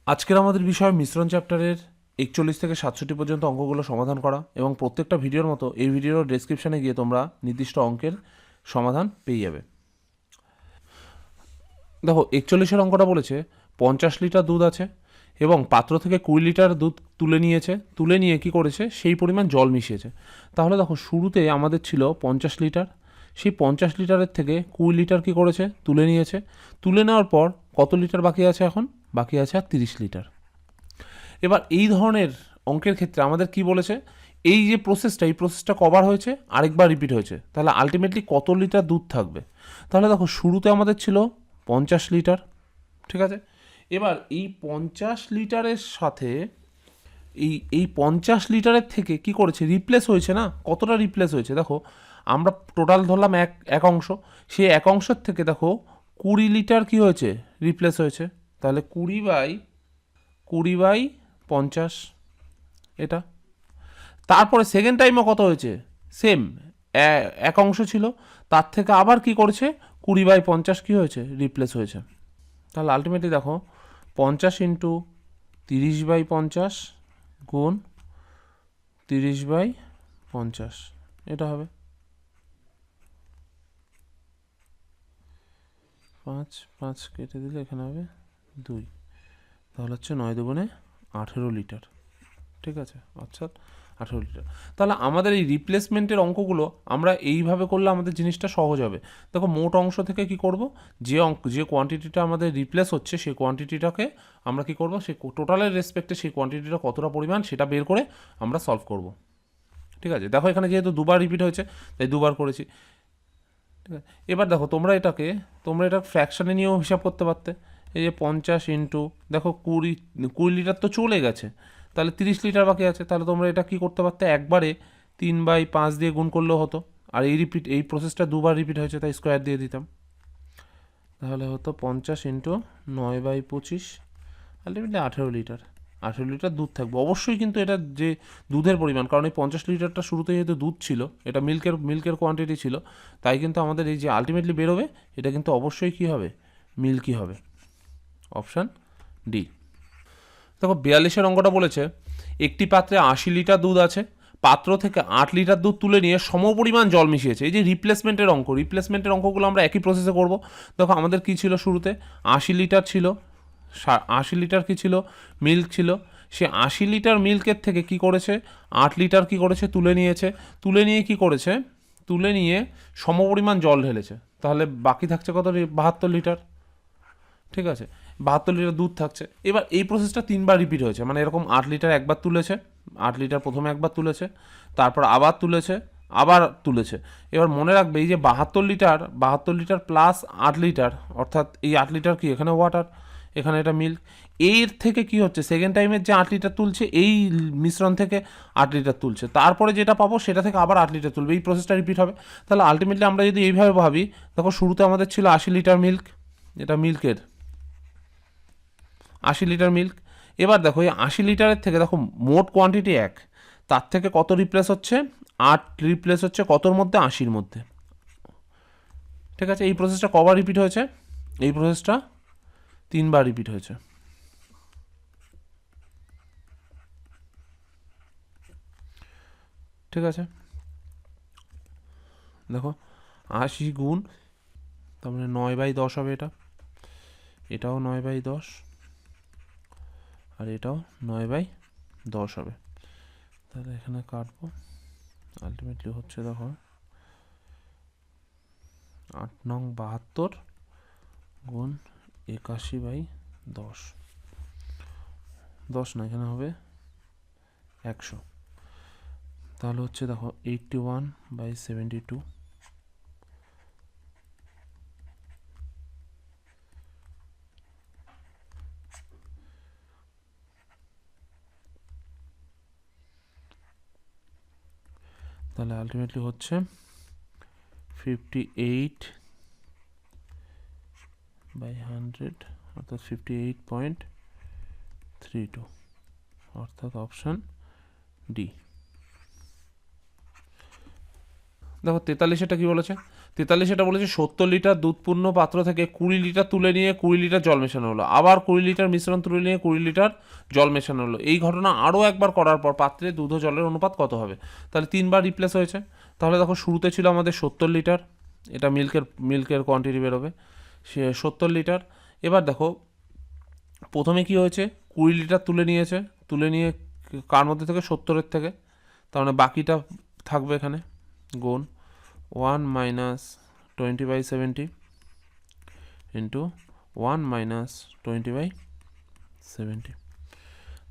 আজকের আমাদের বিষয় মিশ্রণ চ্যাপ্টারের 41 থেকে 67 পর্যন্ত অঙ্কগুলো সমাধান করা, এবং প্রত্যেকটা ভিডিওর মতো এই ভিডিওর ডেসক্রিপশানে গিয়ে তোমরা নির্দিষ্ট অঙ্কের সমাধান পেয়ে যাবে। দেখো 41-এর অঙ্কটা বলেছে 50 লিটার দুধ আছে এবং পাত্র থেকে 20 লিটার দুধ তুলে নিয়েছে, তুলে নিয়ে কি করেছে সেই পরিমাণ জল মিশিয়েছে। তাহলে দেখো শুরুতে আমাদের ছিল 50 লিটার, সেই 50 লিটারের থেকে 20 লিটার কি করেছে তুলে নিয়েছে, তুলে নেওয়ার পর কত লিটার বাকি আছে, এখন বাকি আছে আর 30 লিটার। এবার এই ধরনের অঙ্কের ক্ষেত্রে আমাদের কি বলেছে, এই যে প্রসেসটা, এই প্রসেসটা কবার হয়েছে, আরেকবার রিপিট হয়েছে, তাহলে আলটিমেটলি কত লিটার দুধ থাকবে। তাহলে দেখো শুরুতে আমাদের ছিল 50 লিটার, ঠিক আছে। এবার এই 50 লিটারের সাথে এই 50 লিটারের থেকে কি করেছে, রিপ্লেস হয়েছে না, কতটা রিপ্লেস হয়েছে দেখো, আমরা টোটাল ধরলাম এক এক অংশ, সেই এক অংশের থেকে দেখো 20 লিটার কি হয়েছে, রিপ্লেস হয়েছে। তাহলে 20/50 এটা। তারপরে সেকেন্ড টাইমও কত হয়েছে, সেম এক অংশ ছিল, তার থেকে আবার কি করেছে 20/50 কি হয়েছে, রিপ্লেস হয়েছে। তাহলে আলটিমেটলি দেখো 50 ইন্টু 30/50 গুণ 30/50 এটা হবে 5 5 কেটে দিলে এখানে হবে 2, তাহলে হচ্ছে 9 দুগুণে 18 লিটার, ঠিক আছে, অর্থাৎ 18 লিটার। তাহলে আমাদের এই রিপ্লেসমেন্টের অঙ্কগুলো আমরা এইভাবে করলে আমাদের জিনিসটা সহজ হবে। দেখো মোট অংশ থেকে কি করব, যে কোয়ান্টিটিটা আমাদের রিপ্লেস হচ্ছে সেই কোয়ান্টিটিটাকে আমরা কি করব, সেই টোটালের রেসপেক্টে সেই কোয়ান্টিটিটা কতটা পরিমাণ সেটা বের করে আমরা সলভ করব, ঠিক আছে। দেখো এখানে যেহেতু দুবার রিপিট হয়েছে তাই দুবার করেছি, ঠিক আছে। এবার দেখো তোমরা এটা ফ্র্যাকশানে নিয়েও হিসাব করতে পারতে। এই যে 50 ইন্টু দেখো 20 লিটার তো চলে গেছে, তাহলে 30 লিটার বাকি আছে, তাহলে তোমরা এটা কি করতে পারতে, একবারে 3/5 দিয়ে গুণ করলেও হতো। আর এই প্রসেসটা দুবার রিপিট হয়েছে তাই স্কোয়ার দিয়ে দিতাম, তাহলে হতো 50 ইন্টু 9/25, আলটিমেটলি 18 লিটার। 18 লিটার দুধ থাকবে অবশ্যই, কিন্তু এটা যে দুধের পরিমাণ, কারণ এই 50 লিটারটা শুরুতে যেহেতু দুধ ছিল, এটা মিল্কের কোয়ান্টিটি ছিল, তাই কিন্তু আমাদের এই যে আলটিমেটলি বেরোবে এটা কিন্তু অবশ্যই কী হবে, মিল্কই হবে। Option D. দেখো 42-এর অঙ্কটা বলেছে একটি পাত্রে 80 লিটার দুধ আছে, পাত্র থেকে 8 লিটার দুধ তুলে নিয়ে সমপরিমাণ জল মিশিয়েছে। এই যে রিপ্লেসমেন্টের অঙ্কগুলো আমরা একই প্রসেসে করব। দেখো আমাদের কি ছিল, শুরুতে 80 লিটার ছিল, 80 লিটার কি ছিল, মিল্ক ছিল। সে 80 লিটার মিল্কের থেকে কি করেছে, 8 লিটার কি করেছে তুলে নিয়েছে, তুলে নিয়ে কি করেছে, তুলে নিয়ে সমপরিমাণ জল ঢেলেছে। তাহলে বাকি থাকছে কত, 72 লিটার, ঠিক আছে, 72 লিটার দুধ থাকছে। এবার এই প্রসেসটা 3বার রিপিট হয়েছে, মানে এরকম 8 লিটার একবার তুলেছে, 8 লিটার প্রথমে একবার তুলেছে, তারপর আবার তুলেছে, আবার তুলেছে। এবার মনে রাখবে এই যে 72 লিটার প্লাস 8 লিটার, অর্থাৎ এই 8 লিটার কি এখানে ওয়াটার, এখানে এটা মিল্ক। এর থেকে কি হচ্ছে, সেকেন্ড টাইমের যে 8 লিটার তুলছে এই মিশ্রণ থেকে 8 লিটার তুলছে, তারপরে যেটা পাবো সেটা থেকে আবার 8 লিটার তুলবে, এই প্রসেসটা রিপিট হবে। তাহলে আলটিমেটলি আমরা যদি এইভাবে ভাবি, দেখো শুরুতে আমাদের ছিল 80 লিটার মিল্ক, এটা মিল্কের 80 লিটার মিল্ক। এবার দেখো এই 80 লিটারের থেকে দেখো মোট কোয়ান্টিটি এক, তার থেকে কত রিপ্লেস হচ্ছে, 8 রিপ্লেস হচ্ছে কতর মধ্যে, 80-র মধ্যে, ঠিক আছে। এই প্রসেসটা কবার রিপিট হয়েছে, এই প্রসেসটা 3বার রিপিট হয়েছে, ঠিক আছে। দেখো 80 গুণ, তার মানে 9/10 হবে, এটাও 9/10, আর এটাও 9/10 হবে। তাহলে এখানে কাটবো, আলটিমেটলি হচ্ছে দেখো 8 নং 72 গুণ 81/10, 10 না এখানে হবে 100, তাহলে হচ্ছে দেখো 81/72, তাহলে আলটিমেটলি হচ্ছে 58/100, অর্থাৎ 58.32, অর্থাৎ অপশান ডি। দেখো 43-এটা কি বলেছে, 43 এটা বলেছে 70 লিটার দুধপূর্ণ পাত্র থেকে 20 লিটার তুলে নিয়ে 20 লিটার জল মেশানো হলো, আবার 20 লিটার মিশ্রণ তুলে নিয়ে 20 লিটার জল মেশানো হলো। এই ঘটনা আরও একবার করার পর পাত্রে দুধ ও জলের অনুপাত কত হবে? তাহলে 3বার রিপ্লেস হয়েছে। তাহলে দেখো শুরুতে ছিল আমাদের 70 লিটার, এটা মিল্কের কোয়ান্টিটি বেরোবে, সে 70 লিটার। এবার দেখো প্রথমে কি হয়েছে, 20 লিটার তুলে নিয়েছে, তুলে নিয়ে কার মধ্যে থেকে? 70-এর থেকে। তার মানে বাকিটা থাকবে এখানে গুণ 1 মাইনাস 20/70 ইন্টু 1 মাইনাস 20/70।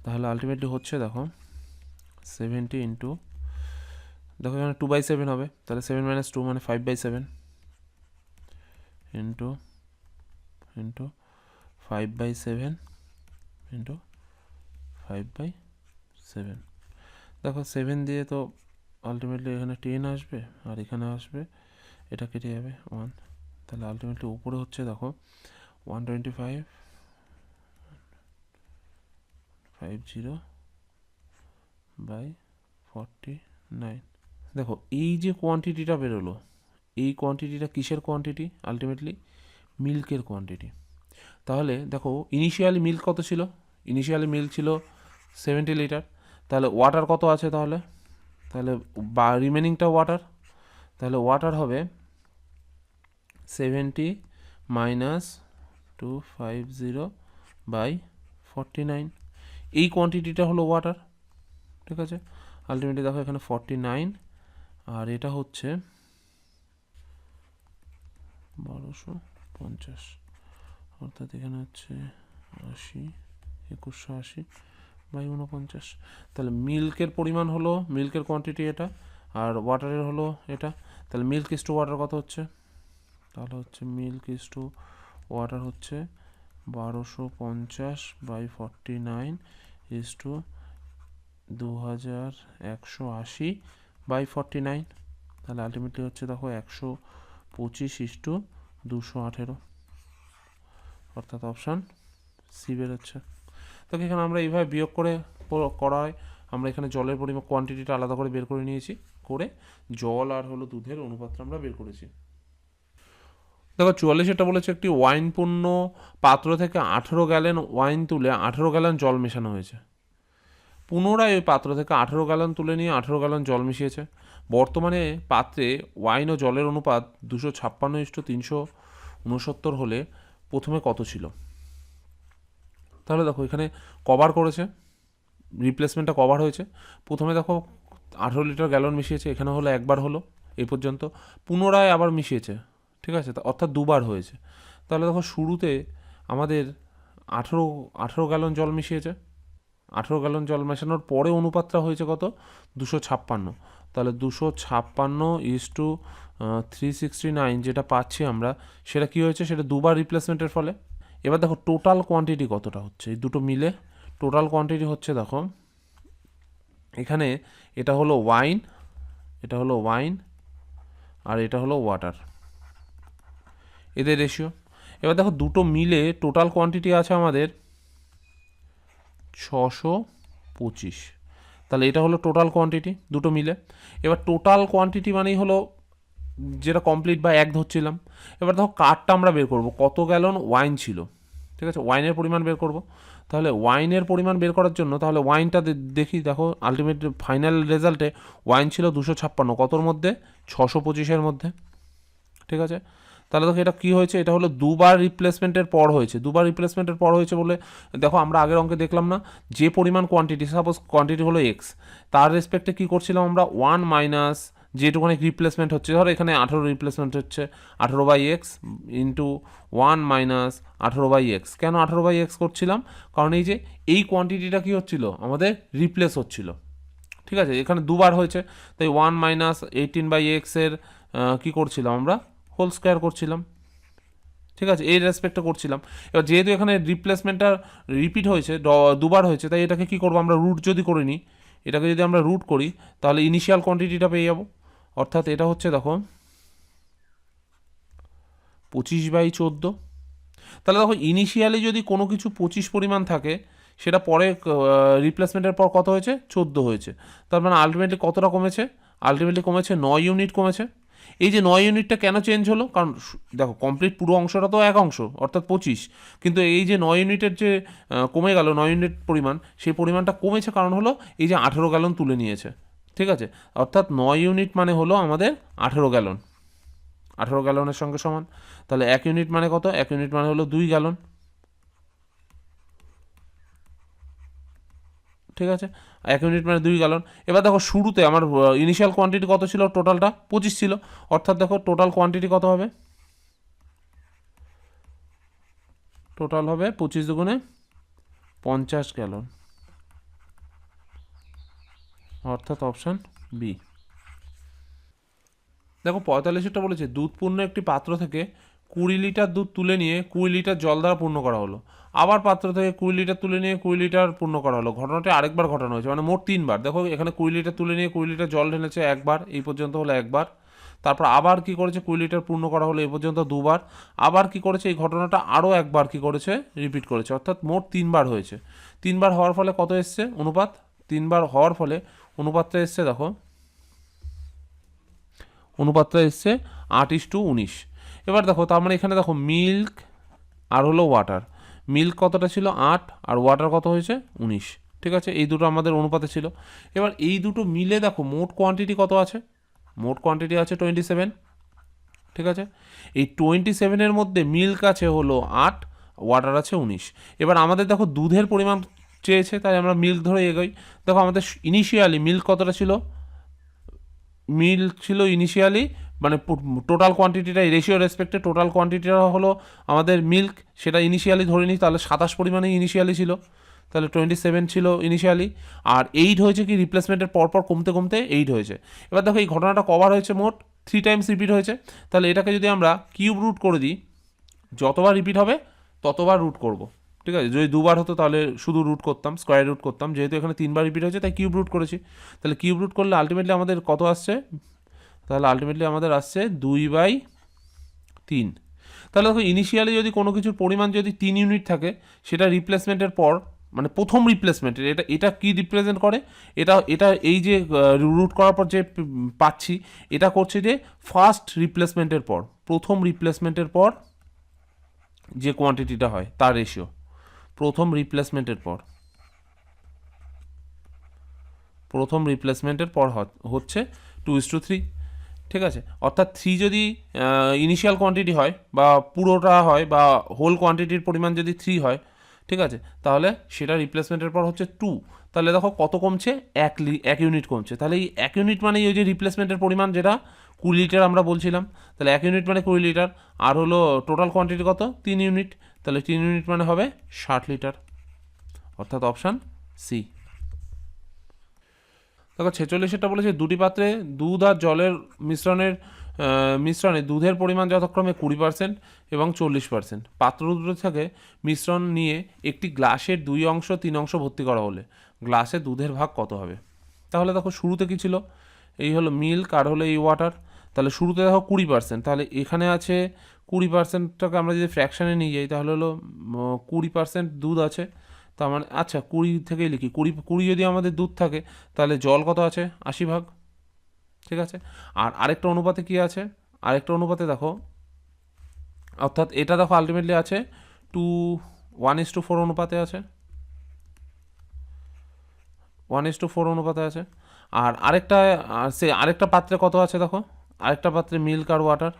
তাহলে আলটিমেটলি হচ্ছে দেখো 70 ইন্টু, দেখো এখানে 2/7 হবে, তাহলে 7 মাইনাস 2 মানে 5/7 ইন্টু 5/7 ইন্টু 5/7। দেখো 7 দিয়ে তো আলটিমেটলি এখানে 10 আসবে, আর এখানে আসবে, এটা কেটে যাবে 1। তাহলে আলটিমেটলি উপরে হচ্ছে দেখো 125/49। দেখো এই যে কোয়ান্টিটিটা বেরোলো, এই কোয়ান্টিটিটা কিসের কোয়ান্টিটি? Ultimately মিল্কের quantity. তাহলে দেখো ইনিশিয়ালি মিল্ক কত ছিল? ইনিশিয়ালি মিল্ক ছিল 70 লিটার। তাহলে ওয়াটার কত আছে? তাহলে রিমেনিংটা ওয়াটার, তাহলে ওয়াটার হবে 70 মাইনাস 250/49। এই কোয়ান্টিটিটা হলো ওয়াটার, ঠিক আছে। আলটিমেটলি দেখো এখানে 49, আর এটা হচ্ছে 1250, অর্থাৎ এখানে হচ্ছে 80, 2180/49। তাহলে মিল্কের পরিমাণ হলো, মিল্কের কোয়ান্টিটি এটা, আর ওয়াটারের হলো এটা। তাহলে মিল্ক ইস টু ওয়াটার কত হচ্ছে? তাহলে হচ্ছে মিল্ক ইস টু ওয়াটার হচ্ছে 1250/49 ইস টু 2180/49। তাহলে আলটিমেটলি হচ্ছে দেখো 125 ইস টু 218, অর্থাৎ অপশান সি বেরোচ্ছে। তো এখানে আমরা এইভাবে বিয়োগ করে করা হয়। আমরা এখানে জলের পরিমাণ কোয়ান্টিটিটা আলাদা করে বের করে নিয়েছি, করে জল আর হলো দুধের অনুপাতটা আমরা বের করেছি। দেখো 44 এটা বলেছে একটি ওয়াইনপূর্ণ পাত্র থেকে 18 গ্যালন ওয়াইন তুলে 18 গ্যালন জল মেশানো হয়েছে। পুনরায় ওই পাত্র থেকে 18 গ্যালন তুলে নিয়ে 18 গ্যালন জল মিশিয়েছে। বর্তমানে পাত্রে ওয়াইন ও জলের অনুপাত 256/369 হলে প্রথমে কত ছিল? তাহলে দেখো এখানে কভার করেছে, রিপ্লেসমেন্টটা কভার হয়েছে। প্রথমে দেখো 18 লিটার গ্যালন মিশিয়েছে, এখানে হলো একবার হলো এই পর্যন্ত, পুনরায় আবার মিশিয়েছে, ঠিক আছে, অর্থাৎ দুবার হয়েছে। তাহলে দেখো শুরুতে আমাদের 18 গ্যালন জল মিশিয়েছে, 18 গ্যালন জল মেশানোর পরে অনুপাতটা হয়েছে কত? 256। তাহলে 256/369 যেটা পাচ্ছি আমরা, সেটা কি হয়েছে? সেটা দুবার রিপ্লেসমেন্টের ফলে। এবার দেখো টোটাল কোয়ান্টিটি কতটা হচ্ছে এই দুটো মিলে। টোটাল কোয়ান্টিটি হচ্ছে দেখো এখানে এটা হলো ওয়াইন, এটা হলো ওয়াইন, আর এটা হলো ওয়াটার, এদের রেশিও। এবার দেখো দুটো মিলে টোটাল কোয়ান্টিটি আছে আমাদের 625। তাহলে এটা হলো টোটাল কোয়ান্টিটি দুটো মিলে। এবার টোটাল কোয়ান্টিটি মানেই হলো যেটা কমপ্লিট বা এক ধরছিলাম। এবার দেখো কারটা আমরা বের করব, কত গ্যালন ওয়াইন ছিল, ঠিক আছে, ওয়াইনের পরিমাণ বের করব। তাহলে ওয়াইনের পরিমাণ বের করার জন্য তাহলে ওয়াইনটা দেখি, দেখো আলটিমেট ফাইনাল রেজাল্টে ওয়াইন ছিল 256, কতর মধ্যে? 625-এর মধ্যে, ঠিক আছে। তাহলে দেখো এটা কী হয়েছে? এটা হলো দুবার রিপ্লেসমেন্টের পর হয়েছে, দুবার রিপ্লেসমেন্টের পর হয়েছে বলে দেখো আমরা আগের অঙ্কে দেখলাম না, যে পরিমাণ কোয়ান্টিটি, সাপোজ কোয়ান্টিটি হলো এক্স, তার রেসপেক্টে কী করছিলাম আমরা? 1 মাইনাস যেটুকুখানি রিপ্লেসমেন্ট হচ্ছে, ধরো এখানে 18 রিপ্লেসমেন্ট হচ্ছে, 18/x ইন্টু 1 মাইনাস 18/x। কেন 18/x করছিলাম? কারণ এই যে এই কোয়ান্টিটিটা কী হচ্ছিল? আমাদের রিপ্লেস হচ্ছিল, ঠিক আছে, এখানে দুবার হয়েছে, তাই 1 মাইনাস 18/x এর কী করছিলাম আমরা? হোল স্কোয়ার করছিলাম, ঠিক আছে, এই রেসপেক্টটা করছিলাম। এবার যেহেতু এখানে রিপ্লেসমেন্টটা রিপিট হয়েছে, দুবার হয়েছে, তাই এটাকে কী করবো আমরা? রুট যদি করে নিই, এটাকে যদি আমরা রুট করি তাহলে ইনিশিয়াল কোয়ান্টিটিটা পেয়ে যাবো, অর্থাৎ এটা হচ্ছে দেখো 25/14। তাহলে দেখো ইনিশিয়ালি যদি কোনো কিছু 25 পরিমাণ থাকে, সেটা পরে রিপ্লেসমেন্টের পর কত হয়েছে? 14 হয়েছে। তার মানে আলটিমেটলি কতটা কমেছে? আলটিমেটলি কমেছে 9 ইউনিট কমেছে। এই যে 9 ইউনিটটা কেন চেঞ্জ হলো, কারণ দেখো কমপ্লিট পুরো অংশটা তো এক অংশ অর্থাৎ 25, কিন্তু এই যে 9 ইউনিটের যে কমে গেল 9 ইউনিট পরিমাণ, সেই পরিমাণটা কমেছে কারণ হলো এই যে 18 গ্যালন তুলে নিয়েছে। ঠিক আছে, অর্থাৎ 9 ইউনিট মানে হলো আমাদের 18 গ্যালন, 18 গ্যালনের সঙ্গে সমান। তাহলে 1 ইউনিট মানে কত, 1 ইউনিট মানে হলো 2 গ্যালন। ঠিক আছে, 1 ইউনিট মানে 2 গ্যালন। এবার দেখো শুরুতে আমার ইনিশিয়াল কোয়ান্টিটি কত ছিল, টোটালটা 25 ছিল, অর্থাৎ দেখো টোটাল কোয়ান্টিটি কত হবে, টোটাল হবে 25 দুগুণে 50 গ্যালন, অর্থাৎ অপশান বি। দেখো 45টা বলেছে দুধপূর্ণ একটি পাত্র থেকে 20 লিটার দুধ তুলে নিয়ে 20 লিটার জল দ্বারা পূর্ণ করা হলো, আবার পাত্র থেকে 20 লিটার তুলে নিয়ে 20 লিটার পূর্ণ করা হলো। ঘটনাটি আরেকবার ঘটানো হয়েছে, মানে মোট 3বার। দেখো এখানে 20 লিটার তুলে নিয়ে 20 লিটার জল ঢেলেছে একবার, এই পর্যন্ত হলো একবার। তারপর আবার কি করেছে, 20 লিটার পূর্ণ করা হলো, এই পর্যন্ত দুবার। আবার কি করেছে, এই ঘটনাটা আরও একবার কি করেছে, রিপিট করেছে, অর্থাৎ মোট 3বার হয়েছে। 3বার হওয়ার ফলে কত এসছে অনুপাত, 3বার হওয়ার ফলে অনুপাতটা এসছে, দেখো অনুপাতটা এসছে 8:19। এবার দেখো তার মানে এখানে দেখো মিল্ক আর হলো ওয়াটার, মিল্ক কতটা ছিল 8 আর ওয়াটার কত হয়েছে 19। ঠিক আছে, এই দুটো আমাদের অনুপাতে ছিল। এবার এই দুটো মিলে দেখো মোট কোয়ান্টিটি কত আছে, মোট কোয়ান্টিটি আছে 27। ঠিক আছে, এই 27-এর মধ্যে মিল্ক আছে হলো 8, ওয়াটার আছে 19। এবার আমাদের দেখো দুধের পরিমাণ চেয়েছে, তাই আমরা মিল্ক ধরে এগোই। দেখো আমাদের ইনিশিয়ালি মিল্ক কতটা ছিল, মিল্ক ছিল ইনিশিয়ালি, মানে টোটাল কোয়ান্টিটিটা রেশিও রেসপেক্টে টোটাল কোয়ান্টিটিটা হলো আমাদের মিল্ক, সেটা ইনিশিয়ালি ধরে নিই, তাহলে 27 পরিমাণে ইনিশিয়ালি ছিল, তাহলে 27 ছিল ইনিশিয়ালি। আর 8 হয়েছে কি রিপ্লেসমেন্টের পরপর কমতে কমতে 8 হয়েছে। এবার দেখো এই ঘটনাটা কভার হয়েছে মোট 3 টাইমস রিপিট হয়েছে, তাহলে এটাকে যদি আমরা কিউব রুট করে দিই, যতবার রিপিট হবে ততবার রুট করব। ঠিক আছে, যদি দুবার হতো তাহলে শুধু রুট করতাম, স্কোয়ার রুট করতাম, যেহেতু এখানে 3বার রিপিট হয়েছে তাই কিউব রুট করেছি। তাহলে কিউব রুট করলে আলটিমেটলি আমাদের কত আসছে, তাহলে আলটিমেটলি আমাদের আসছে 2/3। তাহলে দেখো ইনিশিয়ালি যদি কোনো কিছুর পরিমাণ যদি 3 ইউনিট থাকে, সেটা রিপ্লেসমেন্টের পর, মানে প্রথম রিপ্লেসমেন্টের, এটা এটা কি রিপ্রেজেন্ট করে, এটা এটা এই যে রুট করার পর যে পাচ্ছি, এটা করছে যে ফার্স্ট রিপ্লেসমেন্টের পর, প্রথম রিপ্লেসমেন্টের পর যে কোয়ান্টিটিটা হয় তার রেশিও, প্রথম রিপ্লেসমেন্টের পর, প্রথম রিপ্লেসমেন্টের পর হচ্ছে 2:3। ঠিক আছে, অর্থাৎ 3 যদি ইনিশিয়াল কোয়ান্টিটি হয় বা পুরোটা হয় বা হোল কোয়ান্টিটির পরিমাণ যদি 3 হয়, ঠিক আছে, তাহলে সেটা রিপ্লেসমেন্টের পর হচ্ছে 2। তাহলে দেখো কত কমছে, 1 ইউনিট কমছে। তাহলে এই 1 ইউনিট মানে ওই যে রিপ্লেসমেন্টের পরিমাণ যেটা 20 লিটার আমরা বলছিলাম, তাহলে 1 ইউনিট মানে 20 লিটার, আর হলো টোটাল কোয়ান্টিটি কত 3 ইউনিট, তাহলে 3 ইউনিট মানে হবে 60 লিটার, অর্থাৎ অপশান সি। দেখো 46-এটা বলেছে দুটি পাত্রে দুধ আর জলের মিশ্রণে দুধের পরিমাণ যথাক্রমে 20% এবং 40%। পাত্র দুটো থেকে মিশ্রণ নিয়ে একটি গ্লাসের 2 অংশ 3 অংশ ভর্তি করা হলে গ্লাসে দুধের ভাগ কত হবে। তাহলে দেখো শুরুতে কি ছিল, এই হলো মিল্ক আর হলো এই ওয়াটার, তাহলে শুরুতে দেখো 20%, তাহলে এখানে আছে 20%টাকে আমরা যদি ফ্র্যাকশানে নিয়ে যাই, তাহলে হলো 20% দুধ আছে। তার মানে আচ্ছা 20 থেকেই লিখি, 20 যদি আমাদের দুধ থাকে, তাহলে জল কত আছে 80 ভাগ। ঠিক আছে, আর আরেকটা অনুপাতে কি আছে, আরেকটা অনুপাতে দেখো, অর্থাৎ এটা দেখো আলটিমেটলি আছে 1:4 অনুপাতে আছে, 1:4 অনুপাতে আছে। আর আরেকটা, সে আরেকটা পাত্রে কত আছে দেখো, আরেকটা পাত্রে মিল্ক আর ওয়াটার,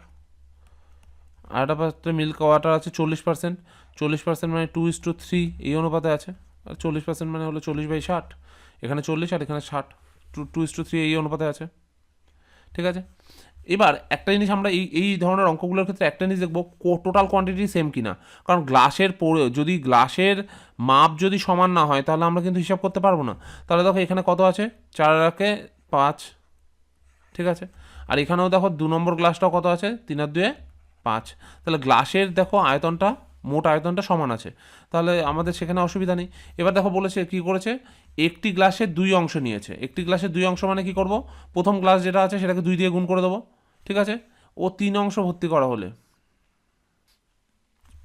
আরেকটা পাত্রে মিল্ক ওয়াটার আছে 40%, 40% মানে 2:3 এই অনুপাতে আছে। আর 40% মানে হলো 40/60, এখানে 40 আর এখানে 60, 2:3 এই অনুপাতে আছে। ঠিক আছে, এবার একটা জিনিস আমরা এই এই ধরনের অঙ্কগুলোর ক্ষেত্রে একটা জিনিস দেখবো, টোটাল কোয়ান্টিটি সেম কিনা, কারণ গ্লাসের যদি গ্লাসের মাপ যদি সমান না হয় তাহলে আমরা কিন্তু হিসাব করতে পারবো না। তাহলে দেখো এখানে কত আছে, 4-5, ঠিক আছে, আর এখানেও দেখো 2 নম্বর গ্লাসটাও কত আছে, 3-2-5, তাহলে গ্লাসের দেখো আয়তনটা, মোট আয়তনটা সমান আছে, তাহলে আমাদের সেখানে অসুবিধা নেই। এবার দেখো বলেছে কি করেছে, একটি গ্লাসের 2 অংশ নিয়েছে, একটি গ্লাসের 2 অংশ মানে কি করব, প্রথম গ্লাস যেটা আছে সেটাকে 2 দিয়ে গুণ করে দেবো। ঠিক আছে, ও 3 অংশ ভর্তি করা হলে,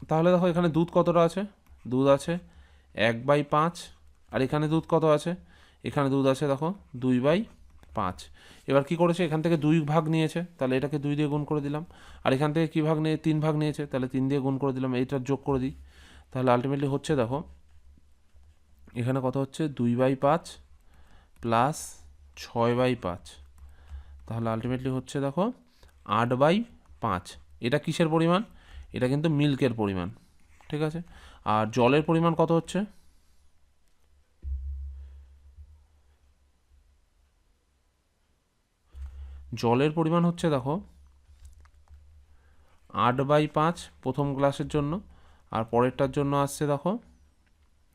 তাহলে দেখো এখানে দুধ কতটা আছে, দুধ আছে 1/5, আর এখানে দুধ কত আছে, এখানে দুধ আছে দেখো 2/5। 5। এবার কি করেছে, এখান থেকে 2 ভাগ নিয়েছে, তাহলে এটাকে 2 দিয়ে গুণ করে দিলাম। আর এখান থেকে কী ভাগ নিয়ে 3 ভাগ নিয়েছে, তাহলে 3 দিয়ে গুণ করে দিলাম। এইটার যোগ করে দিই, তাহলে আলটিমেটলি হচ্ছে দেখো এখানে কত হচ্ছে 2/5 প্লাস 6/5, তাহলে আলটিমেটলি হচ্ছে দেখো 8/5। এটা কিসের পরিমাণ? এটা কিন্তু মিল্কের পরিমাণ, ঠিক আছে। আর জলের পরিমাণ কত হচ্ছে? জলের পরিমাণ হচ্ছে দেখো 8/5 প্রথম গ্লাসের জন্য, আর পরেরটার জন্য আসছে দেখো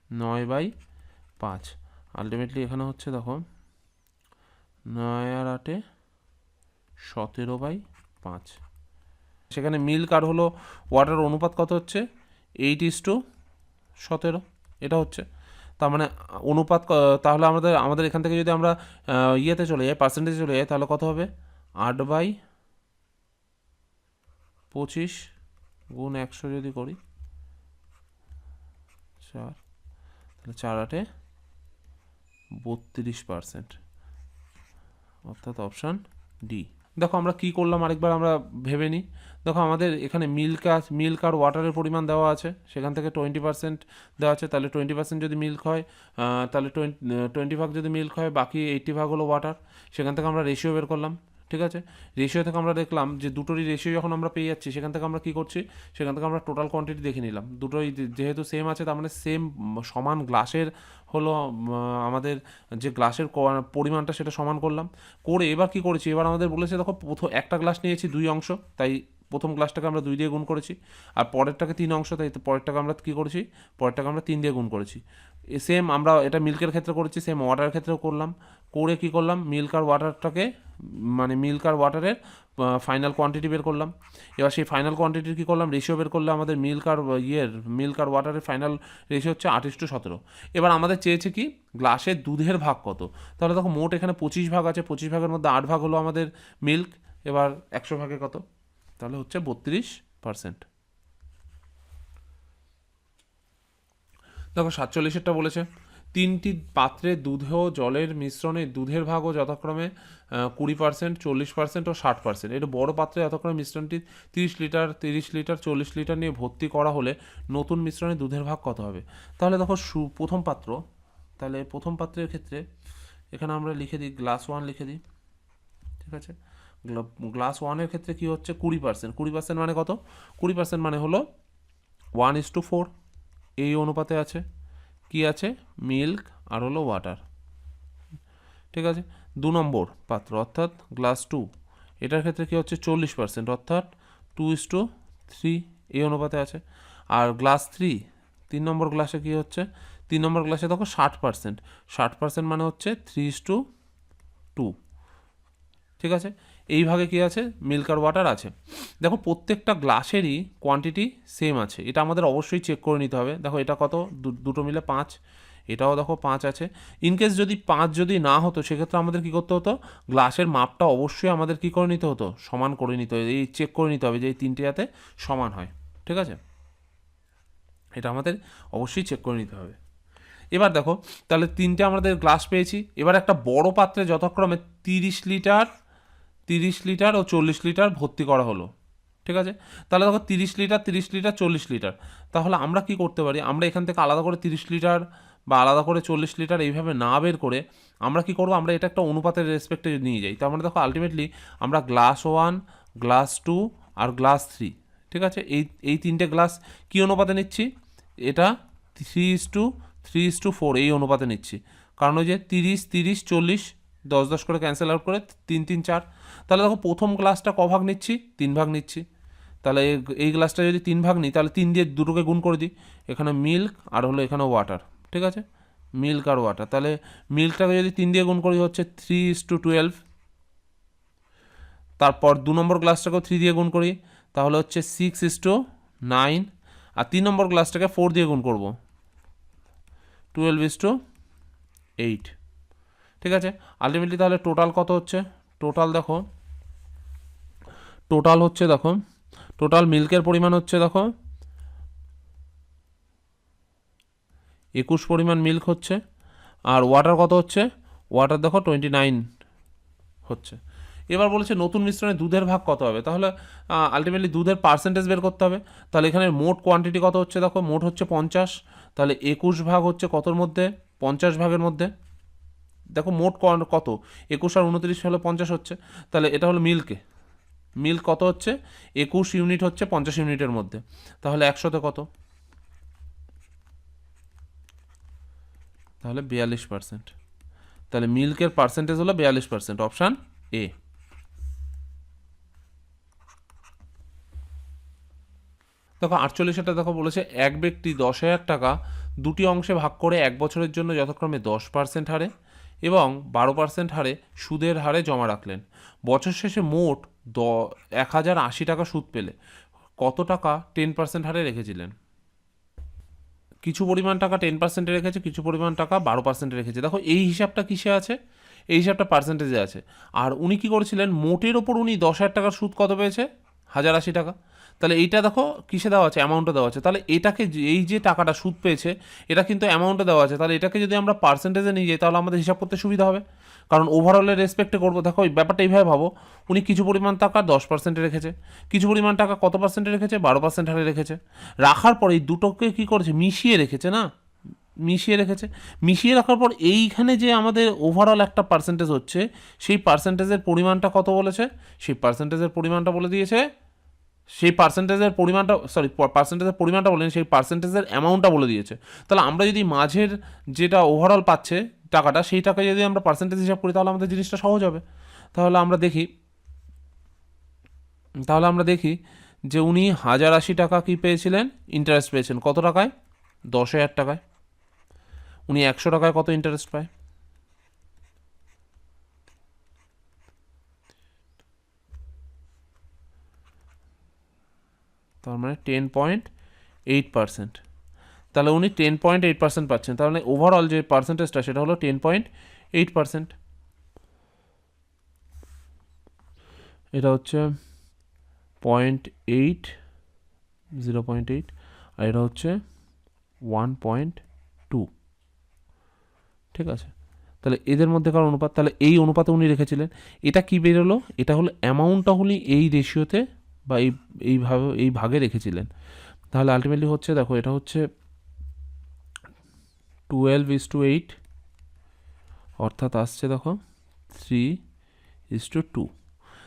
9/5। আলটিমেটলি এখানে হচ্ছে দেখো 9 আর 8 17/5। সেখানে মিল্ক আর হলো ওয়াটার অনুপাত কত হচ্ছে 8:17, এটা হচ্ছে। তার মানে অনুপাত তাহলে আমাদের এখান থেকে যদি আমরা ইয়েতে চলে যাই, পার্সেন্টেজে চলে যাই, তাহলে কত হবে 8/25 গুণ 100 যদি করি 4, তাহলে 4/8 32%, অর্থাৎ অপশান ডি। দেখো আমরা কি করলাম আরেকবার আমরা ভেবে নিই। দেখো আমাদের এখানে মিল্ক আর ওয়াটারের পরিমাণ দেওয়া আছে, সেখান থেকে 20% দেওয়া আছে, তাহলে 20% যদি মিল্ক হয় তাহলে 20 ভাগ যদি মিল্ক হয়, বাকি 80 ভাগ হলো ওয়াটার। সেখান থেকে আমরা রেশিও বের করলাম, ঠিক আছে। রেশিও থেকে আমরা দেখলাম যে দুটোরই রেশিও যখন আমরা পেয়ে যাচ্ছি, সেখান থেকে আমরা কী করছি, সেখান থেকে আমরা টোটাল কোয়ান্টিটি দেখে নিলাম। দুটোই যেহেতু সেম আছে, তার মানে সেম সমান গ্লাসের হলো আমাদের যে গ্লাসের পরিমাণটা সেটা সমান করলাম। করে এবার কি করেছি, এবার আমাদের বলেছে দেখো প্রথম একটা গ্লাস নিয়েছি 2 অংশ, তাই প্রথম গ্লাসটাকে আমরা 2 দিয়ে গুণ করেছি। আর পরেরটাকে 3 অংশ, তাই পরেরটাকে আমরা কী করেছি, পরেরটাকে আমরা 3 দিয়ে গুণ করেছি। সেম আমরা এটা মিল্কের ক্ষেত্রে করেছি, সেম ওয়াটারের ক্ষেত্রেও করলাম। করে কি করলাম, মিল্ক আর ওয়াটারটাকে মানে মিল্ক আর ওয়াটারের ফাইনাল কোয়ান্টিটি বের করলাম। এবার সেই ফাইনাল কোয়ান্টিটির কী করলাম, রেশিও বের করলে আমাদের মিল্ক আর ওয়াটারের ফাইনাল রেশিও হচ্ছে 8:17। এবার আমাদের চেয়েছে কি গ্লাসের দুধের ভাগ কত, তাহলে দেখো মোট এখানে 25 ভাগ আছে, 25 ভাগের মধ্যে 8 ভাগ হলো আমাদের মিল্ক। এবার 100 ভাগে কত, তাহলে হচ্ছে 32%। দেখো 47টা বলেছে 3টি পাত্রে দুধ ও জলের মিশ্রণে দুধের ভাগও যথাক্রমে 20%, 40% ও 60%। এটা বড় পাত্রে যথাক্রমে মিশ্রণটি 30 লিটার, 30 লিটার, 40 লিটার নিয়ে ভর্তি করা হলে নতুন মিশ্রণে দুধের ভাগ কত হবে। তাহলে দেখো প্রথম পাত্র, তাহলে প্রথম পাত্রের ক্ষেত্রে এখানে আমরা লিখে দিই গ্লাস 1 লিখে দিই, ঠিক আছে। গ্লাস 1-এর ক্ষেত্রে কী হচ্ছে 20%, 20% মানে কত, 20% মানে হলো 1:4, এই অনুপাতে আছে কি আছে মিল্ক আর হলো ওয়াটার, ঠিক আছে। 2 নম্বর পাত্র অর্থাৎ গ্লাস 2, এটার ক্ষেত্রে কী হচ্ছে 40%, অর্থাৎ 2:3, এই অনুপাতে আছে। আর গ্লাস 3, 3 নম্বর গ্লাসে কী হচ্ছে, 3 নম্বর গ্লাসে দেখো 60%, 60% মানে হচ্ছে 3:2, ঠিক আছে। এই ভাগে কী আছে মিল্ক আর ওয়াটার আছে। দেখো প্রত্যেকটা গ্লাসেরই কোয়ান্টিটি সেম আছে, এটা আমাদের অবশ্যই চেক করে নিতে হবে। দেখো এটা কত, দুটো মিলে 5, এটাও দেখো 5 আছে। ইনকেস যদি 5 যদি না হতো, সেক্ষেত্রে আমাদের কী করতে হতো, গ্লাসের মাপটা অবশ্যই আমাদের কী করে নিতে হতো, সমান করে নিতে হবে, এই চেক করে নিতে হবে যে এই তিনটে যাতে সমান হয়, ঠিক আছে। এটা আমাদের অবশ্যই চেক করে নিতে হবে। এবার দেখো তাহলে 3টে আমাদের গ্লাস পেয়েছি। এবার একটা বড় পাত্রে যথাক্রমে 30 লিটার, 30 লিটার ও 40 লিটার ভর্তি করা হলো, ঠিক আছে। তাহলে দেখো 30 লিটার, 30 লিটার, 40 লিটার, তাহলে আমরা কি করতে পারি, আমরা এখান থেকে আলাদা করে 30 লিটার বা আলাদা করে 40 লিটার এইভাবে না বের করে আমরা কি করব, আমরা এটা একটা অনুপাতের রেসপেক্টে নিয়ে যাই। তার মানে দেখো আলটিমেটলি আমরা গ্লাস 1, গ্লাস 2 আর গ্লাস 3, ঠিক আছে, এই তিনটে গ্লাস কী অনুপাতে নিচ্ছি, এটা 3:4 এই অনুপাতে নিচ্ছি। কারণ ওই যে 30, 30, 40, 10 10 করে ক্যান্সেল আউট করে 3 3 4। তাহলে দেখো প্রথম গ্লাসটা ক ভাগ নিচ্ছি, 3 ভাগ নিচ্ছি। তাহলে এই গ্লাসটা যদি 3 ভাগ নিই, তাহলে 3 দিয়ে দুটোকে গুণ করে দিই, এখানে মিল্ক আর হলো এখানে ওয়াটার, ঠিক আছে, মিল্ক আর ওয়াটার। তাহলে মিল্কটাকে যদি 3 দিয়ে গুণ করি হচ্ছে 3:12। তারপর 2 নম্বর গ্লাসটাকেও 3 দিয়ে গুণ করি, তাহলে হচ্ছে 6:9। আর 3 নম্বর গ্লাসটাকে 4 দিয়ে গুণ করব, 12:8, ঠিক আছে। আলটিমেটলি তাহলে টোটাল কত হচ্ছে, টোটাল দেখো, টোটাল হচ্ছে দেখো, টোটাল মিল্কের পরিমাণ হচ্ছে দেখো 21 পরিমাণ মিল্ক হচ্ছে। আর ওয়াটার কত হচ্ছে, ওয়াটার দেখো 29 হচ্ছে। এবার বলেছে নতুন মিশ্রণে দুধের ভাগ কত হবে, তাহলে আলটিমেটলি দুধের পার্সেন্টেজ বের করতে হবে। তাহলে এখানে মোট কোয়ান্টিটি কত হচ্ছে, দেখো মোট হচ্ছে 50, তাহলে 21 ভাগ হচ্ছে কতর মধ্যে, 50 ভাগের মধ্যে। দেখো মোট কত, 21 আর 29 হলো 50 হচ্ছে, তাহলে এটা হলো মিল্ক কত হচ্ছে, 21 ইউনিট হচ্ছে 50 ইউনিটের মধ্যে, তাহলে 100তে কত, তাহলে 42%। তাহলে মিল্কের পার্সেন্টেজ হলো 42%, অপশান এ। দেখো 48টা দেখো বলেছে এক ব্যক্তি 10,000 টাকা দুটি অংশে ভাগ করে 1 বছরের জন্য যথাক্রমে 10% হারে এবং 12% হারে সুদের হারে জমা রাখলেন। বছর শেষে মোট 1,080 টাকা সুদ পেলে কত টাকা 10% হারে রেখেছিলেন। কিছু পরিমাণ টাকা 10%-এ রেখেছে, কিছু পরিমাণ টাকা 12%-এ রেখেছে। দেখো এই হিসাবটা কিসে আছে, এই হিসাবটা পার্সেন্টেজে আছে। আর উনি কী করেছিলেন, মোটের ওপর উনি 10,000 টাকার সুদ কত পেয়েছে, 1,080 টাকা। তাহলে এইটা দেখো কিসে দেওয়া আছে, অ্যামাউন্টে দেওয়া আছে। তাহলে এটাকে এই যে টাকাটা সুদ পেয়েছে এটা কিন্তু অ্যামাউন্টে দেওয়া আছে, তাহলে এটাকে যদি আমরা পার্সেন্টেজে নিয়ে যাই তাহলে আমাদের হিসাব করতে সুবিধা হবে, কারণ ওভারঅলের রেসপেক্টে করবো। দেখো এই ব্যাপারটা এইভাবে ভাবো, উনি কিছু পরিমাণ টাকা 10%-এ রেখেছে, কিছু পরিমাণ টাকা কত পার্সেন্টে রেখেছে, 12% হারে রেখেছে। রাখার পর এই দুটোকে কী করেছে, মিশিয়ে রেখেছে না, মিশিয়ে রাখার পর এইখানে যে আমাদের ওভারঅল একটা পার্সেন্টেজ হচ্ছে, সেই পার্সেন্টেজের পরিমাণটা কত বলেছে, সেই পার্সেন্টেজের পরিমাণটা বলে দিয়েছে, সেই পার্সেন্টেজের পরিমাণটা বলেন, সেই পার্সেন্টেজের অ্যামাউন্টটা বলে দিয়েছে। তাহলে আমরা যদি মাঝের যেটা ওভারঅল পাচ্ছে টাকাটা, সেই টাকায় যদি আমরা পার্সেন্টেজ হিসাব করি তাহলে আমাদের জিনিসটা সহজ হবে। তাহলে আমরা দেখি যে উনি 1,080 টাকা কি পেয়েছিলেন, ইন্টারেস্ট পেয়েছেন কত টাকায়, 10,000 টাকায়। উনি 100 টাকায় কত ইন্টারেস্ট পায়, তার মানে 10.8%। তাহলে উনি 10.8% পাচ্ছেন, তাহলে ওভারঅল যে পার্সেন্টেজটা সেটা হলো 10.8%। এটা হচ্ছে 0.8, 0.8, আর এটা হচ্ছে 1.2, ঠিক আছে। তাহলে এদের মধ্যেকার অনুপাত, তাহলে এই অনুপাতে উনি রেখেছিলেন। এটা কি বেরোলো, এটা হলো অ্যামাউন্টটা উনি এই রেশিওতে বা এই ভাগে রেখেছিলেন। তাহলে আলটিমেটলি হচ্ছে, দেখো এটা হচ্ছে 12:8, অর্থাৎ আসছে দেখো 3:2।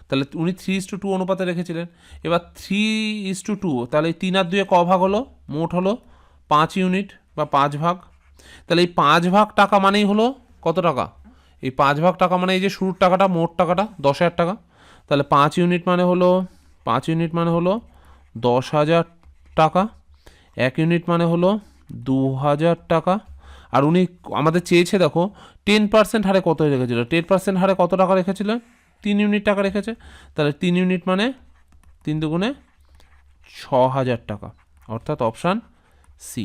তাহলে উনি 3:2 অনুপাতে রেখেছিলেন। এবার 3:2, তাহলে এই 3 আর 2 ক ভাগ হলো, মোট হলো 5 ইউনিট বা 5 ভাগ। তাহলে এই 5 ভাগ টাকা মানেই হলো কত টাকা, এই 5 ভাগ টাকা মানে এই যে শুরুর টাকাটা, মোট টাকাটা 10,000 টাকা। তাহলে 5 ইউনিট মানে হলো 10,000 টাকা, 1 ইউনিট মানে হলো 2,000 টাকা। আর উনি আমাদের চেয়েছে দেখো 10% হারে কত রেখেছিল, 10% হারে কত টাকা রেখেছিল, 3 ইউনিট টাকা রেখেছে। তাহলে 3 ইউনিট মানে 3 দুগুণে 6,000 টাকা, অর্থাৎ অপশান সি।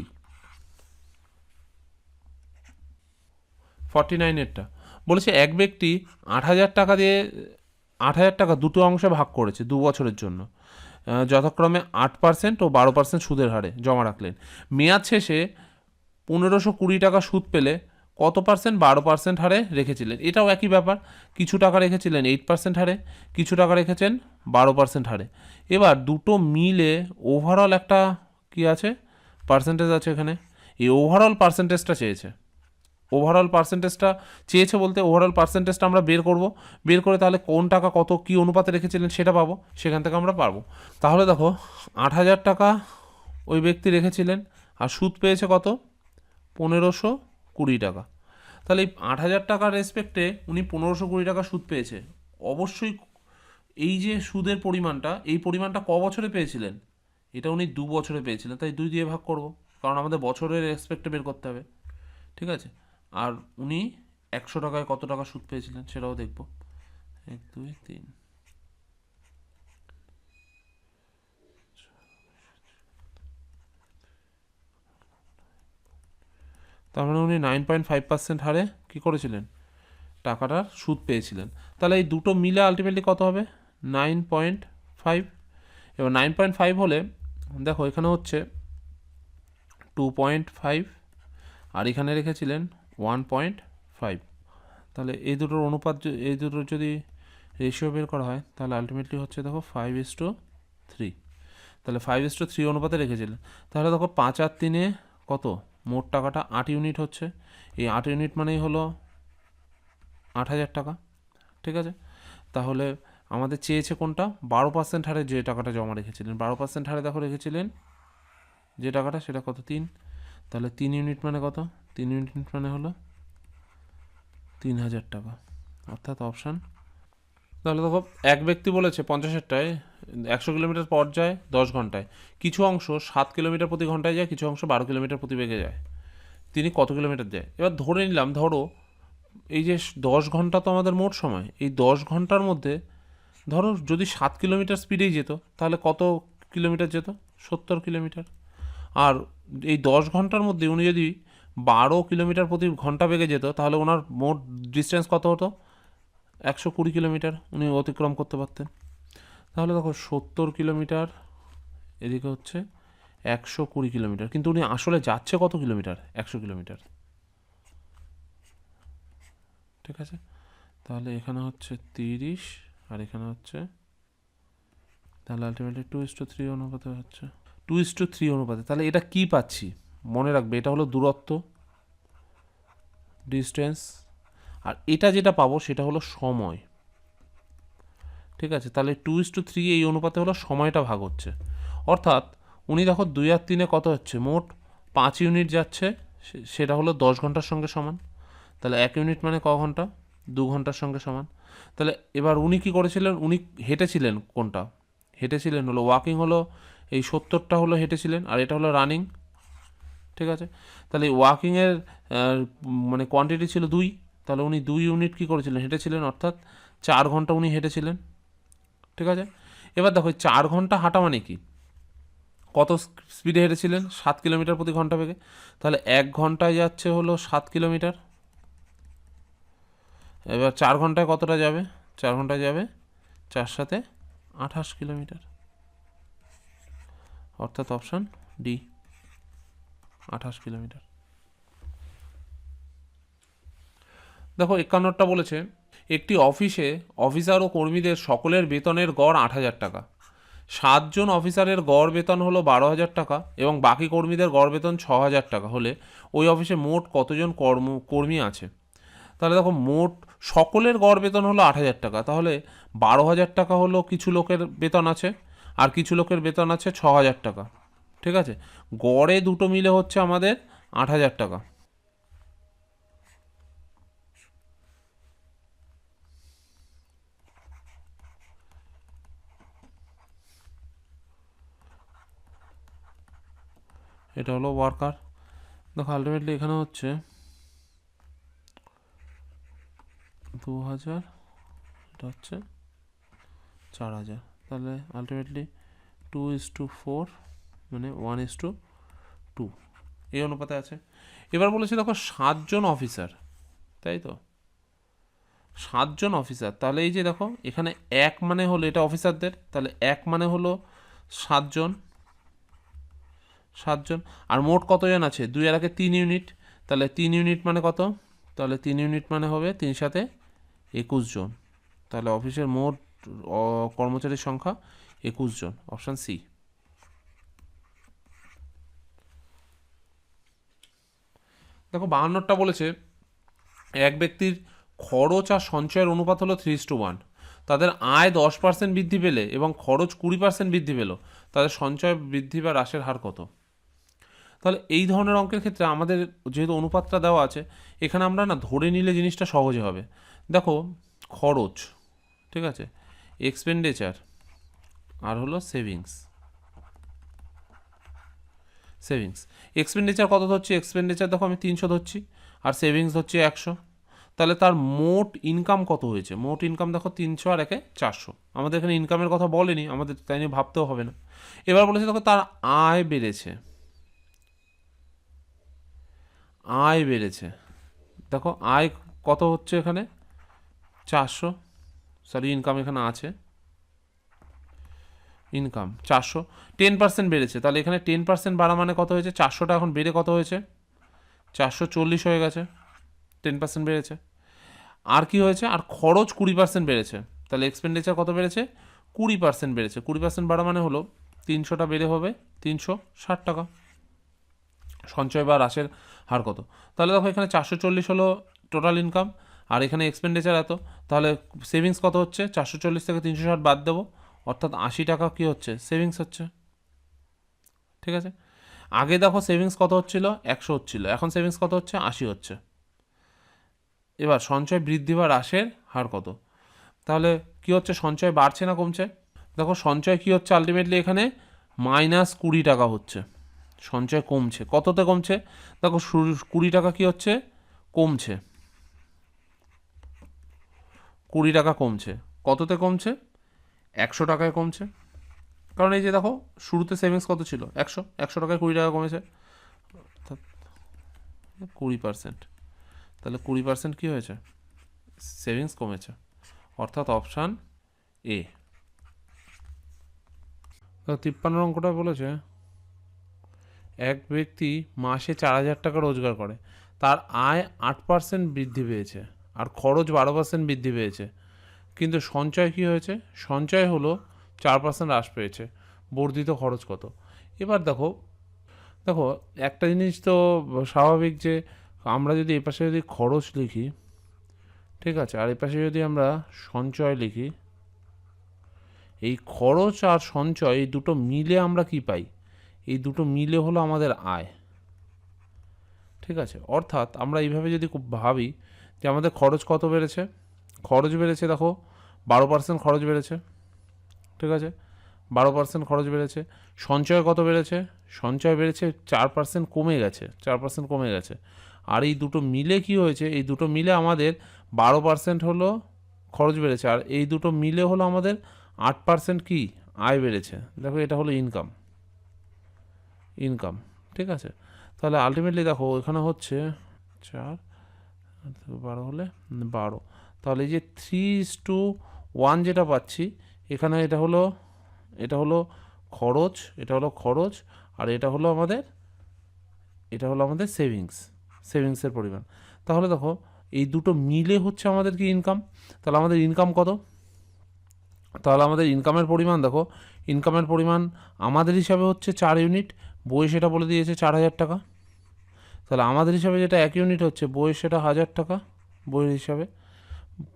49-এরটা বলেছে এক ব্যক্তি 8,000 টাকা দুটো অংশে ভাগ করেছে 2 বছরের জন্য, যথাক্রমে 8% ও 12% সুদের হারে জমা রাখলেন। মেয়াদ শেষে 1,520 টাকা সুদ পেলে কত পার্সেন্ট 12% হারে রেখেছিলেন। এটাও একই ব্যাপার, কিছু টাকা রেখেছিলেন 8% হারে, কিছু টাকা রেখেছেন 12% হারে। এবার দুটো মিলে ওভারঅল একটা কি আছে, পার্সেন্টেজ আছে এখানে। এই ওভারঅল পার্সেন্টেজটা চেয়েছে বলতে ওভারঅল পার্সেন্টেজটা আমরা বের করে তাহলে কোন টাকা কত কী অনুপাতে রেখেছিলেন সেটা পাবো, সেখান থেকে আমরা পারবো। তাহলে দেখো 8,000 টাকা ওই ব্যক্তি রেখেছিলেন আর সুদ পেয়েছে কত, 1,520 টাকা। তাহলে এই 8,000 টাকার রেসপেক্টে উনি 1,520 টাকা সুদ পেয়েছে। অবশ্যই এই যে সুদের পরিমাণটা, এই পরিমাণটা ক বছরে পেয়েছিলেন, এটা উনি 2 বছরে পেয়েছিলেন, তাই 2 দিয়ে ভাগ করব, কারণ আমাদের বছরের রেসপেক্টে বের করতে হবে, ঠিক আছে। আর উনি 100 টাকায় কত টাকা সুদ পেয়েছিলেন সেটাও দেখব, 1 2 3, তার মানে উনি 9.5% হারে কী করেছিলেন, টাকাটার সুদ পেয়েছিলেন। তাহলে এই দুটো মিলে আলটিমেটলি কত হবে, 9.5। এবার 9.5 হলে দেখো এখানে হচ্ছে 2.5 আর এখানে রেখেছিলেন 1.5। তাহলে এই দুটোর অনুপাত, এই দুটোর যদি রেশিও বের করা হয়, তাহলে আলটিমেটলি হচ্ছে দেখো 5:3। তাহলে 5:3 অনুপাতে রেখেছিলেন। তাহলে দেখো 5 আর 3 কত, মোট টাকাটা 8 ইউনিট হচ্ছে। এই 8 ইউনিট মানেই হলো 8,000 টাকা। ঠিক আছে, তাহলে আমাদের চেয়েছে কোনটা, 12% হারে যে টাকাটা জমা রেখেছিলেন। 12% হারে দেখো রেখেছিলেন যে টাকাটা, সেটা কত, 3। তাহলে 3 ইউনিট মানে কত, 3 ইউনিট মানে হলো 3,000 টাকা, অর্থাৎ অপশান। তাহলে দেখো এক ব্যক্তি বলেছে 50-টায় 100 কিলোমিটার পর যায় 10 ঘন্টায়, কিছু অংশ 7 কিলোমিটার প্রতি ঘন্টায় যায়, কিছু অংশ 12 কিলোমিটার প্রতি বেগে যায়, তিনি কত কিলোমিটার যায়। এবার ধরে নিলাম, ধরো এই যে 10 ঘন্টা তো আমাদের মোট সময়, এই 10 ঘন্টার মধ্যে ধরো যদি 7 কিলোমিটার স্পিডেই যেত, তাহলে কত কিলোমিটার যেত, 70 কিলোমিটার। আর এই 10 ঘন্টার মধ্যে উনি যদি 12 কিলোমিটার প্রতি ঘন্টা বেগে যেত, তাহলে ওনার মোট ডিস্টেন্স কত হতো, 120 কিলোমিটার উনি অতিক্রম করতে পারতেন। তাহলে দেখো 70 কিলোমিটার, এদিকে হচ্ছে 120 কিলোমিটার, কিন্তু উনি আসলে যাচ্ছে কত কিলোমিটার, 100 কিলোমিটার। ঠিক আছে, তাহলে এখানে হচ্ছে 30 আর এখানে হচ্ছে, তাহলে আলটিমেটলি 2:3 অনুপাতে হচ্ছে, 2:3 অনুপাতে। তাহলে এটা কি পাচ্ছি, মনে রাখবে এটা হলো দূরত্ব, ডিস্টেন্স, আর এটা যেটা পাবো সেটা হলো সময়। ঠিক আছে, তাহলে 2:3 এই অনুপাতে হলো সময়টা ভাগ হচ্ছে, অর্থাৎ উনি দেখো 2 আর 3 কত হচ্ছে, মোট 5 ইউনিট যাচ্ছে, সেটা হলো 10 ঘন্টার সঙ্গে সমান। তাহলে 1 ইউনিট মানে ক ঘন্টা, 2 ঘন্টার সঙ্গে সমান। তাহলে এবার উনি কি করেছিলেন, উনি হেঁটেছিলেন কোনটা, হেঁটেছিলেন হলো ওয়াকিং, হলো এই 70টা হলো হেঁটেছিলেন, আর এটা হলো রানিং। ঠিক আছে, তাহলে ওয়াকিংয়ের মানে কোয়ান্টিটি ছিল 2, তাহলে উনি 2 ইউনিট কী করেছিলেন, হেঁটেছিলেন, অর্থাৎ 4 ঘন্টা উনি হেঁটেছিলেন। ঠিক আছে, এবার দেখো 4 ঘন্টা হাঁটা মানে কি, কত স্পিডে হেঁটেছিলেন, 7 কিলোমিটার প্রতি ঘন্টা বেগে, তাহলে 1 ঘন্টায় যাচ্ছে হলো 7 কিলোমিটার। এবার 4 ঘন্টায় কতটা যাবে, 4 ঘন্টায় যাবে 4 সাথে 28 কিলোমিটার, অর্থাৎ অপশান ডি, 28 কিলোমিটার। দেখো 51টা বলেছে, একটি অফিসে অফিসার ও কর্মীদের সকলের বেতনের গড় 8,000 টাকা। 7 জন অফিসারের গড় বেতন হলো 12,000 টাকা এবং বাকি কর্মীদের গড় বেতন 6,000 টাকা হলে ওই অফিসে মোট কতজন কর্মী আছে। তাহলে দেখো মোট সকলের গড় বেতন হলো 8,000 টাকা, তাহলে 12,000 টাকা হলো কিছু লোকের বেতন আছে, আর কিছু লোকের বেতন আছে 6,000 টাকা। ঠিক আছে, গড়ে দুটো মিলে হচ্ছে আমাদের 8,000 টাকা। এটা হলো ওয়ার্কার। দেখো আলটিমেটলি এখানে হচ্ছে 2,000, এটা হচ্ছে 4,000, তাহলে আলটিমেটলি 2:4 মানে 1:2 এই অনুপাতে আছে। এবার বলেছি দেখো 7 জন অফিসার, তাই তো, 7 জন অফিসার, তাহলে এই যে দেখো এখানে 1 মানে হলো এটা অফিসারদের, তাহলে 1 মানে হলো 7 জন, 7 জন, আর মোট কতজন আছে, 2 আর 3 ইউনিট, তাহলে 3 ইউনিট মানে কত, তাহলে 3 ইউনিট মানে হবে 3 সাথে 21 জন, তাহলে অফিসের মোট কর্মচারীর সংখ্যা 21 জন, অপশান সি। দেখো 52টা বলেছে, এক ব্যক্তির খরচ আর সঞ্চয়ের অনুপাত হলো 3:1, তাদের আয় 10% বৃদ্ধি পেলে এবং খরচ 20% বৃদ্ধি পেল, তাদের সঞ্চয় বৃদ্ধি বা হ্রাসের হার কত। তাহলে এই ধরনের অঙ্কের ক্ষেত্রে আমাদের যেহেতু অনুপাতটা দেওয়া আছে, এখানে আমরা না ধরে নিলে জিনিসটা সহজে হবে। দেখো খরচ, ঠিক আছে, এক্সপেন্ডিচার আর হলো সেভিংস। এক্সপেন্ডিচার কত ধরছি, এক্সপেন্ডিচার দেখো আমি 300 ধরছি, আর সেভিংস হচ্ছে 100, তাহলে তার মোট ইনকাম কত হয়েছে, মোট ইনকাম দেখো 300 আর 400, আমাদের এখানে ইনকামের কথা বলেনি, আমাদের তাই নিয়ে ভাবতেও হবে না। এবার বলেছে দেখো তার আয় বেড়েছে, দেখো আয় কত হচ্ছে এখানে 400, সরি ইনকাম এখানে আছে, ইনকাম 400, 10% বেড়েছে, তাহলে এখানে 10% বাড়া মানে কত হয়েছে, 400টা এখন বেড়ে কত হয়েছে 440 হয়ে গেছে, 10% বেড়েছে। আর কি হয়েছে, আর খরচ 20% বেড়েছে, তাহলে এক্সপেন্ডিচার কত বেড়েছে? 20% বেড়েছে। 20% বাড়া মানে হলো 300টা বেড়ে হবে 360 টাকা। সঞ্চয় বা হ্রাসের হার কত? তাহলে দেখো এখানে 440 হলো টোটাল ইনকাম, আর এখানে এক্সপেন্ডিচার এত, তাহলে সেভিংস কত হচ্ছে? 440 থেকে 360 বাদ দেবো, অর্থাৎ 80 টাকা কী হচ্ছে? সেভিংস হচ্ছে। ঠিক আছে, আগে দেখো সেভিংস কত হচ্ছিল? 100 হচ্ছিল, এখন সেভিংস কত হচ্ছে? 80 হচ্ছে। এবার সঞ্চয় বৃদ্ধি বা হ্রাসের হার কত? তাহলে কি হচ্ছে? সঞ্চয় বাড়ছে না কমছে? দেখো সঞ্চয় কি হচ্ছে আলটিমেটলি এখানে -20 টাকা হচ্ছে, সঞ্চয় কমছে। কততে কমছে? দেখো 20 টাকা কি হচ্ছে? কমছে, 20 টাকা কমছে। কততে কমছে? 100 টাকায় কমছে। কারণ এই যে দেখো শুরুতে সেভিংস কত ছিল? 100 টাকায় 20 টাকা কমেছে, 20%। তাহলে 20% কী হয়েছে? সেভিংস কমেছে, অর্থাৎ অপশান এ। 53 অঙ্কটা বলেছে এক ব্যক্তি মাসে 4,000 টাকা রোজগার করে, তার আয় 8% বৃদ্ধি পেয়েছে আর খরচ 12% বৃদ্ধি পেয়েছে, কিন্তু সঞ্চয় কি হয়েছে? সঞ্চয় হলো 4% হ্রাস পেয়েছে, বর্ধিত খরচ কত? এবার দেখো দেখো একটা জিনিস তো স্বাভাবিক যে আমরা যদি এপাশে যদি খরচ লিখি, ঠিক আছে, আর এপাশে যদি আমরা সঞ্চয় লিখি, এই খরচ আর সঞ্চয় এই দুটো মিলে আমরা কি পাই? এই দুটো মিলে হলো আমাদের আয়। ঠিক আছে, অর্থাৎ আমরা এইভাবে যদি খুব ভাবি যে আমাদের খরচ কত বেড়েছে? খরচ বেড়েছে দেখো 12% খরচ বেড়েছে। ঠিক আছে, 12% খরচ বেড়েছে। সঞ্চয় কত বেড়েছে? সঞ্চয় বেড়েছে 4% কমে গেছে, 4% কমে গেছে। আর এই দুটো মিলে কি হয়েছে? এই দুটো মিলে আমাদের 12% হলো খরচ বেড়েছে, আর এই দুটো মিলে হলো আমাদের 8% কি আয় বেড়েছে। দেখো এটা হলো ইনকাম, ইনকাম। ঠিক আছে, তাহলে আলটিমেটলি দেখো এখানে হচ্ছে 4 12 হলে 12, তাহলে এই যে 3:1 যেটা পাচ্ছি এখানে, এটা হলো খরচ, এটা হলো খরচ, আর এটা হলো আমাদের সেভিংসের পরিমাণ। তাহলে দেখো এই দুটো মিলে হচ্ছে আমাদের কি ইনকাম। তাহলে আমাদের ইনকাম কত? তাহলে আমাদের ইনকামের পরিমাণ দেখো, ইনকামের পরিমাণ আমাদের হিসাবে হচ্ছে 4 ইউনিট, বই সেটা বলে দিয়েছে 4,000 টাকা। তাহলে আমাদের হিসাবে যেটা 1 ইউনিট হচ্ছে, বইয়ের সেটা 1,000 টাকা, বইয়ের হিসাবে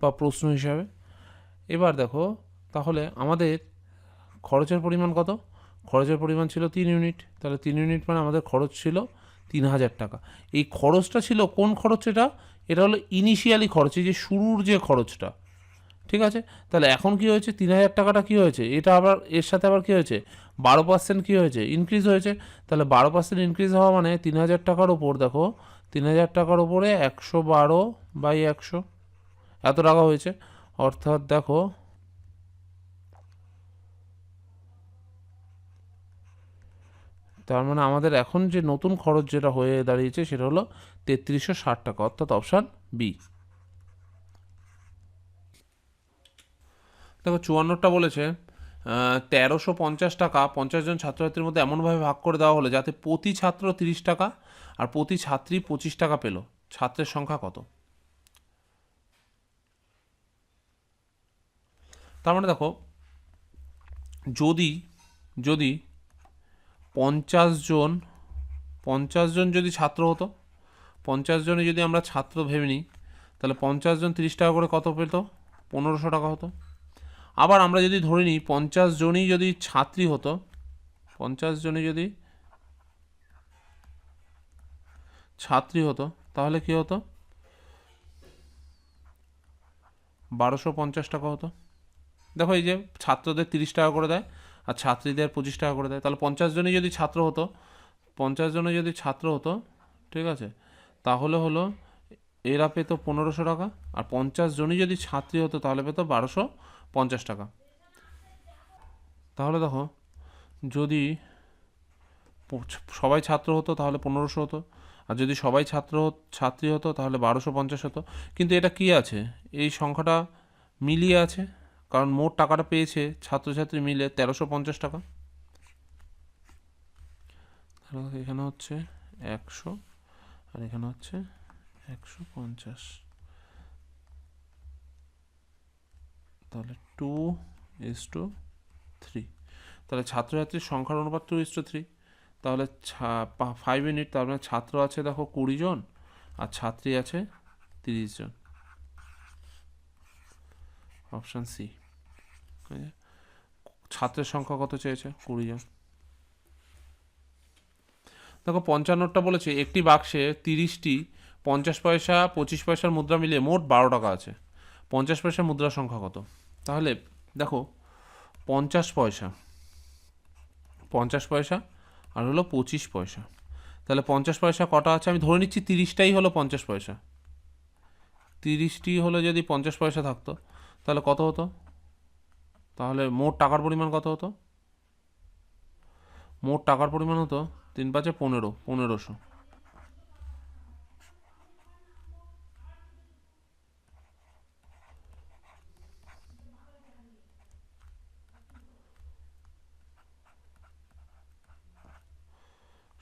বা প্রশ্ন হিসাবে। এবার দেখো তাহলে আমাদের খরচের পরিমাণ কত? খরচের পরিমাণ ছিল 3 ইউনিট, তাহলে 3 ইউনিট মানে আমাদের খরচ ছিল 3,000 টাকা। এই খরচটা ছিল কোন খরচ? এটা হলো ইনিশিয়ালি খরচ, এই যে শুরুর যে খরচটা। ঠিক আছে, তাহলে এখন কি হয়েছে? 3,000 টাকাটা কি হয়েছে? এটা আবার এর সাথে আবার কি হয়েছে? 12% কি হয়েছে? ইনক্রিজ হয়েছে। তাহলে 12% ইনক্রিজ হওয়া মানে 3,000 টাকার ওপর দেখো, 3,000 টাকার ওপরে 112/100 এত টাকা হয়েছে। অর্থাৎ দেখো তার মানে আমাদের এখন যে নতুন খরচ যেটা হয়ে দাঁড়িয়েছে সেটা হলো 3,360 টাকা, অর্থাৎ অপশান বি। দেখো 54টা বলেছে 1,350 টাকা 50 জন ছাত্রছাত্রীর মধ্যে এমনভাবে ভাগ করে দেওয়া হলো যাতে প্রতি ছাত্র 30 টাকা আর প্রতি ছাত্রী 25 টাকা পেল, ছাত্রের সংখ্যা কত? তার মানে দেখো যদি যদি 50 জন যদি ছাত্র হতো, 50 জনে যদি আমরা ছাত্র ভেবে নিই, তাহলে 50 জন 30 টাকা করে কত পেত? 1,500 টাকা হতো। আবার আমরা যদি ধরে নিই 50 জনই যদি ছাত্রী হতো, 50 জনই যদি ছাত্রী হতো, তাহলে কি হতো? 1,250 টাকা হতো। দেখো এই যে ছাত্রদের 30 টাকা করে দেয় আর ছাত্রীদের 25 টাকা করে দেয়, তাহলে 50 জনই যদি ছাত্র হতো, 50 জনে যদি ছাত্র হতো, ঠিক আছে, তাহলে হলো এরা পেতো 1,500 টাকা, আর 50 জনই যদি ছাত্রী হতো তাহলে পেতো 1,250 টাকা। তাহলে দেখো যদি সবাই ছাত্র হতো তাহলে 1,500 হতো, আর যদি সবাই ছাত্রী হতো তাহলে 1,250 হতো। কিন্তু এটা কি আছে? এই সংখ্যাটা মিলিয়ে আছে, কারণ মোট টাকাটা পেয়েছে ছাত্রছাত্রী মিলে 1,350 টাকা। এখানে হচ্ছে 100 আর এখানে হচ্ছে 150, তাহলে 2:3। তাহলে ছাত্রছাত্রীর সংখ্যার অনুপাত 2:3। তাহলে 5 ইউনিট, তার মানে ছাত্র আছে দেখো 20 জন আর ছাত্রী আছে 30 জন। Option C. ছাত্রের সংখ্যা কত চেয়েছে? 20 জন। দেখো 55টা বলেছে একটি বাক্সে 30টি 50 পয়সা 25 পয়সার মুদ্রা মিলিয়ে মোট 12 টাকা আছে। 50 পয়সার মুদ্রার সংখ্যা কত? তাহলে দেখো 50 পয়সা আর হলো 25 পয়সা। তাহলে 50 পয়সা কটা আছে? আমি ধরে নিচ্ছি 30টাই হলো 50 পয়সা। 30টি হলো যদি 50 পয়সা থাকতো তাহলে কত হতো? তাহলে মোট টাকার পরিমাণ কত হতো? মোট টাকার পরিমাণ হতো 3×5 = 1500।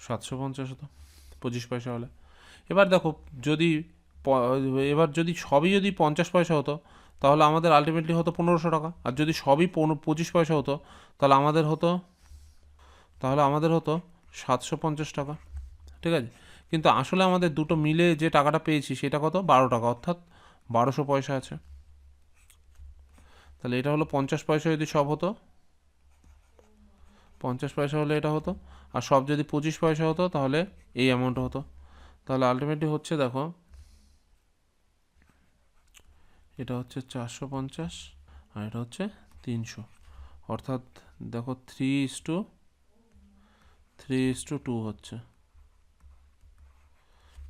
$750 হতো 25 পয়সা হলে। এবার দেখো যদি সবই যদি 50 পয়সা হতো তাহলে আমাদের আলটিমেটলি হতো 1500 টাকা। আর যদি সবই 25 পয়সা হতো তাহলে আমাদের হতো 750 টাকা। ঠিক আছে, কিন্তু আসলে আমাদের দুটো মিলে যে টাকাটা পেয়েছি সেটা কত? 12 টাকা, অর্থাৎ 1200 পয়সা আছে। তাহলে এটা হলো 50 পয়সা যদি সব হতো, 50 পয়সা হলে এটা হতো, আর সব যদি 25 পয়সা হতো তাহলে এই অ্যামাউন্ট হতো। তাহলে আলটিমেটলি হচ্ছে দেখো এটা হচ্ছে 450 আর এটা হচ্ছে 300, অর্থাৎ দেখো 3:2 হচ্ছে,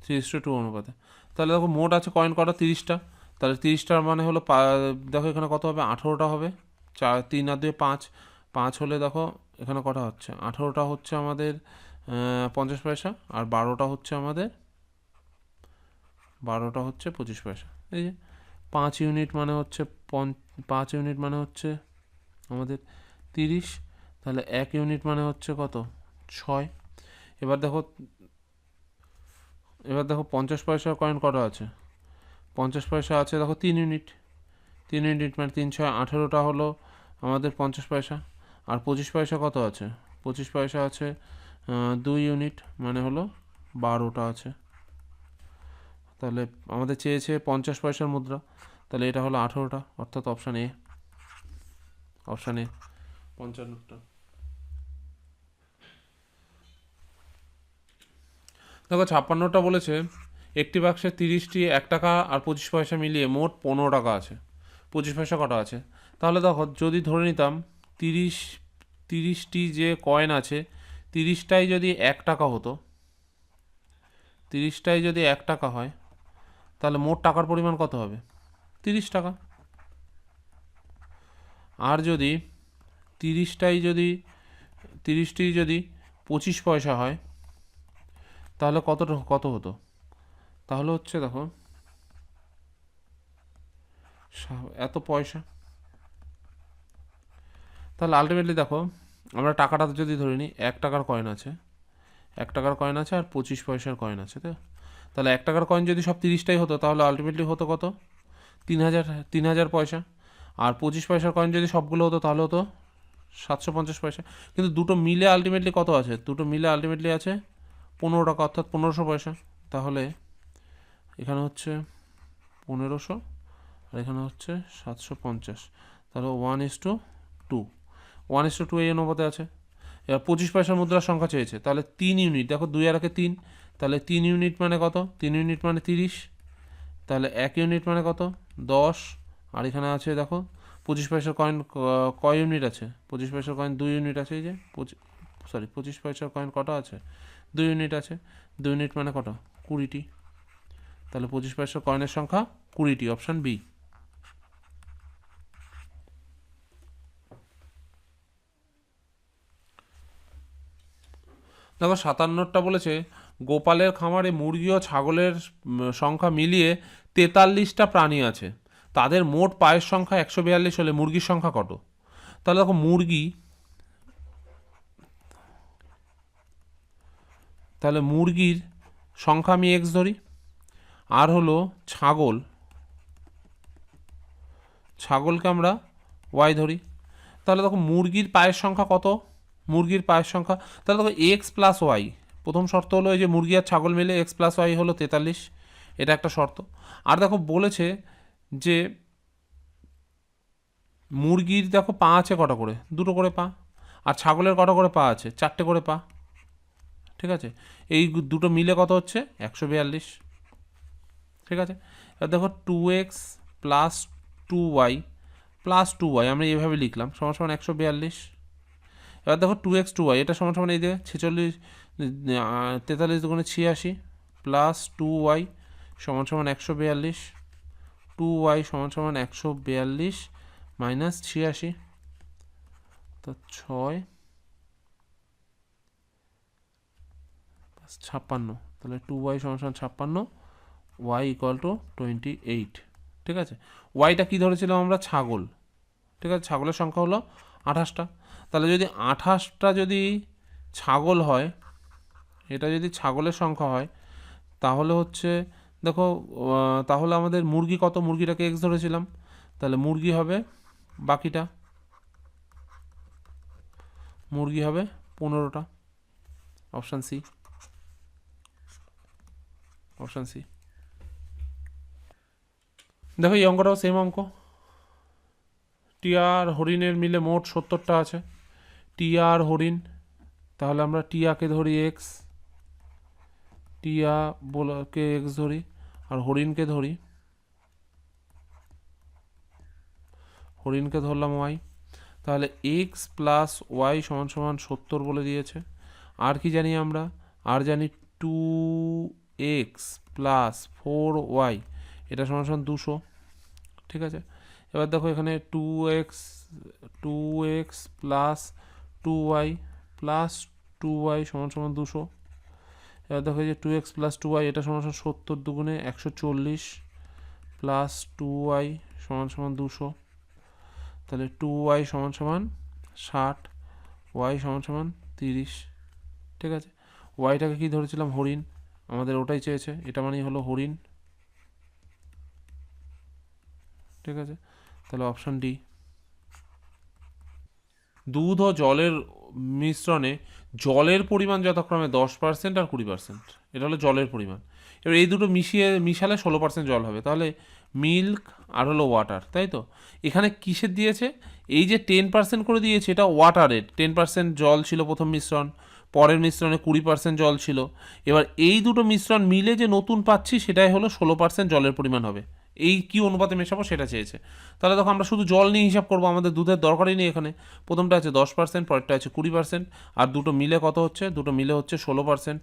3:2 অনুপাতে। তাহলে দেখো মোট আছে কয়েন কটা? 30টা। তাহলে 30টার মানে হলো দেখো এখানে কত হবে? 18টা হবে। 3 আর 2 5, 5 হলে দেখো এখানে কটা হচ্ছে? 18টা হচ্ছে আমাদের 50 পয়সা আর 12টা হচ্ছে আমাদের 25 পয়সা। এই যে 5 ইউনিট মানে হচ্ছে 5 ইউনিট মানে হচ্ছে আমাদের 30। তাহলে 1 ইউনিট মানে হচ্ছে কত? 6। এবার দেখো 50 পয়সার কয়েন কটা আছে? 50 পয়সা আছে দেখো 3 ইউনিট। 3 ইউনিট মানে 3×6 = 18টা হলো আমাদের 50 পয়সা। আর 25 পয়সা কত আছে? 25 পয়সা আছে 2 ইউনিট মানে হলো 12টা আছে। তাহলে আমাদের চেয়েছে 50 পয়সার মুদ্রা, তাহলে এটা হলো 18টা, অর্থাৎ অপশান এ 55টা। দেখো 56টা বলেছে একটি বাক্সে 30টি 1 টাকা আর 25 পয়সা মিলিয়ে মোট 15 টাকা আছে। 25 পয়সা কটা আছে? তাহলে দেখো যদি ধরে নিতাম 30টি যে কয়েন আছে 30টাই যদি 1 টাকা হতো, 30টাই যদি 1 টাকা হয় তাহলে মোট টাকার পরিমাণ কত হবে? 30 টাকা। আর যদি 30টি যদি 25 পয়সা হয় তাহলে কত হতো? তাহলে হচ্ছে দেখো এত পয়সা। তাহলে আলটিমেটলি দেখো আমরা টাকাটা যদি ধরে নিই 1 টাকার কয়েন আছে, 1 টাকার কয়েন আছে আর 25 পয়সার কয়েন আছে, তাহলে 1 টাকার কয়েন যদি সব 30টাই হতো তাহলে আলটিমেটলি হতো কত? 3000 পয়সা। আর 25 পয়সার কয়েন যদি সবগুলো হতো তাহলে হতো 750 পয়সা। কিন্তু দুটো মিলে আলটিমেটলি কত আছে? দুটো মিলে আলটিমেটলি আছে 15 টাকা, অর্থাৎ 1500 পয়সা। তাহলে এখানে হচ্ছে 1500 আর এখানে হচ্ছে 750, তাহলে 1:2 এই অনুপাতে আছে। এবার 25 পয়সার মুদ্রার সংখ্যা চেয়েছে, তাহলে 3 ইউনিট। দেখো 2 আর 3, তাহলে 3 ইউনিট মানে কত? 3 ইউনিট মানে 30। তাহলে 1 ইউনিট মানে কত? 10। আর এখানে আছে দেখো 25 পয়সার কয়েন কয় ইউনিট আছে? 25 পয়সার কয়েন 2 ইউনিট আছে। এই যে 25 পয়সার কয়েন কটা আছে? 2 ইউনিট আছে। 2 ইউনিট মানে কত? 20টি। তাহলে 25 পয়সার কয়েনের সংখ্যা 20টি, অপশান বি। দেখো 57টা বলেছে গোপালের খামারে মুরগি ও ছাগলের সংখ্যা মিলিয়ে 43টা প্রাণী আছে, তাদের মোট পায়ের সংখ্যা 142 হলে মুরগির সংখ্যা কত? তাহলে দেখো মুরগির সংখ্যা আমি এক্স ধরি, আর হলো ছাগলকে আমরা ওয়াই ধরি, তাহলে দেখো মুরগির পায়ের সংখ্যা কত, মুরগির পায়ের সংখ্যা, তাহলে দেখো এক্স প্লাস ওয়াই, প্রথম শর্ত হলো এই যে মুরগি আর ছাগল মিলে এক্স প্লাস ওয়াই হলো 43, এটা একটা শর্ত। আর দেখো বলেছে যে মুরগির দেখো পা আছে কটা করে, দুটো করে পা, আর ছাগলের কটা করে পা আছে, চারটে করে পা, ঠিক আছে, এই দুটো মিলে কত হচ্ছে 142, ঠিক আছে। এবার দেখো 2x plus 2y plus 2y আমরা এইভাবে লিখলাম সমান সমান 142। এবার দেখো 2x 2y এটা সমান সমান এই যে 46, 43 দুগুণে 86 প্লাস 2y সমান সমান 142, 2y সমান সমান 142 মাইনাস 86, তো 6 56, তাহলে 2y সমান সমান 56, y ইকুয়াল টু 28, ঠিক আছে। ওয়াইটা কী ধরেছিলাম আমরা, ছাগল, ঠিক আছে, ছাগলের সংখ্যা হলো 28টা, তাহলে যদি 28টা যদি ছাগল হয়, এটা যদি ছাগলের সংখ্যা হয়, তাহলে হচ্ছে দেখো তাহলে আমাদের মুরগি কত, মুরগিটাকে এক্স ধরেছিলাম, তাহলে মুরগি হবে বাকিটা, মুরগি হবে 15টা, অপশান সি, অপশান সি। দেখো এই অঙ্কটাও সেম অঙ্ক, টিয়ার হরিণের মিলে মোট 70টা আছে, টিয়ার হরিণ, তাহলে আমরা টিয়াকে ধরি এক্স, টিয়া বলকে এক্স ধরি, আর হরিণকে ধরি, হরিণকে ধরলাম ওয়াই, তাহলে এক্স প্লাস ওয়াই সমান সমান 70 বলে দিয়েছে। আর কি জানি আমরা, আর জানি 2x প্লাস 4y এটা সমান সমান 200, ঠিক আছে। এবার দেখো এখানে 2x plus 2y plus 2y সমান সমান 200, এবার দেখো যে 2x প্লাস 2y এটা সমান সমান 70 দুগুণে 140 প্লাস 2y সমান সমান 200, তাহলে 2y সমান সমান 60, y সমান সমান 30, ঠিক আছে। ওয়াইটাকে কি ধরেছিলাম, হরিণ, আমাদের ওটাই চেয়েছে, এটা মানেই হলো হরিণ, ঠিক আছে, তাহলে অপশান ডি। দুধ ও জলের মিশ্রণে জলের পরিমাণ যথাক্রমে 10% আর 20%, এটা হলো জলের পরিমাণ। এবার এই দুটো মিশালে 16% জল হবে, তাহলে মিল্ক আর হলো ওয়াটার, তাই তো। এখানে কিসের দিয়েছে, এই যে 10% করে দিয়েছে এটা ওয়াটারের, 10% জল ছিল প্রথম মিশ্রণ, পরের মিশ্রণে 20% জল ছিল, এবার এই দুটো মিশ্রণ মিলে যে নতুন পাচ্ছি সেটাই হলো 16% জলের পরিমাণ হবে, এই কি অনুপাতে মেশাবো সেটা চেয়েছে। তাহলে দেখো আমরা শুধু জল নিয়ে হিসাব করবো, আমাদের দুধের দরকারই নেই এখানে, প্রথমটা আছে 10%, পরেরটা আছে 20%, আর দুটো মিলে কত হচ্ছে, দুটো মিলে হচ্ছে 16%,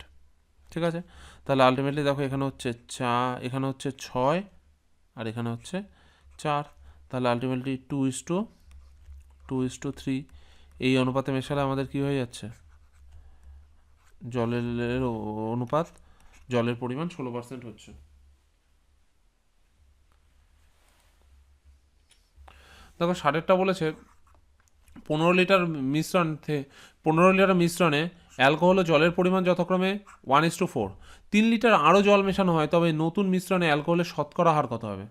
ঠিক আছে। তাহলে আলটিমেটলি দেখো এখানে হচ্ছে এখানে হচ্ছে 6 আর এখানে হচ্ছে 4, তাহলে আলটিমেটলি 2:3 এই অনুপাতে মেশালে আমাদের কি হয়ে যাচ্ছে, জলের অনুপাত, জলের পরিমাণ 16% হচ্ছে। দেখো 60টা বলেছে 15 লিটার মিশ্রণ 15 লিটার মিশ্রণে অ্যালকোহল ও জলের পরিমাণ যথাক্রমে 1:4, 3 লিটার আরও জল মেশানো হয় তবে নতুন মিশ্রণে অ্যালকোহলের শতকরা হার কত হবে।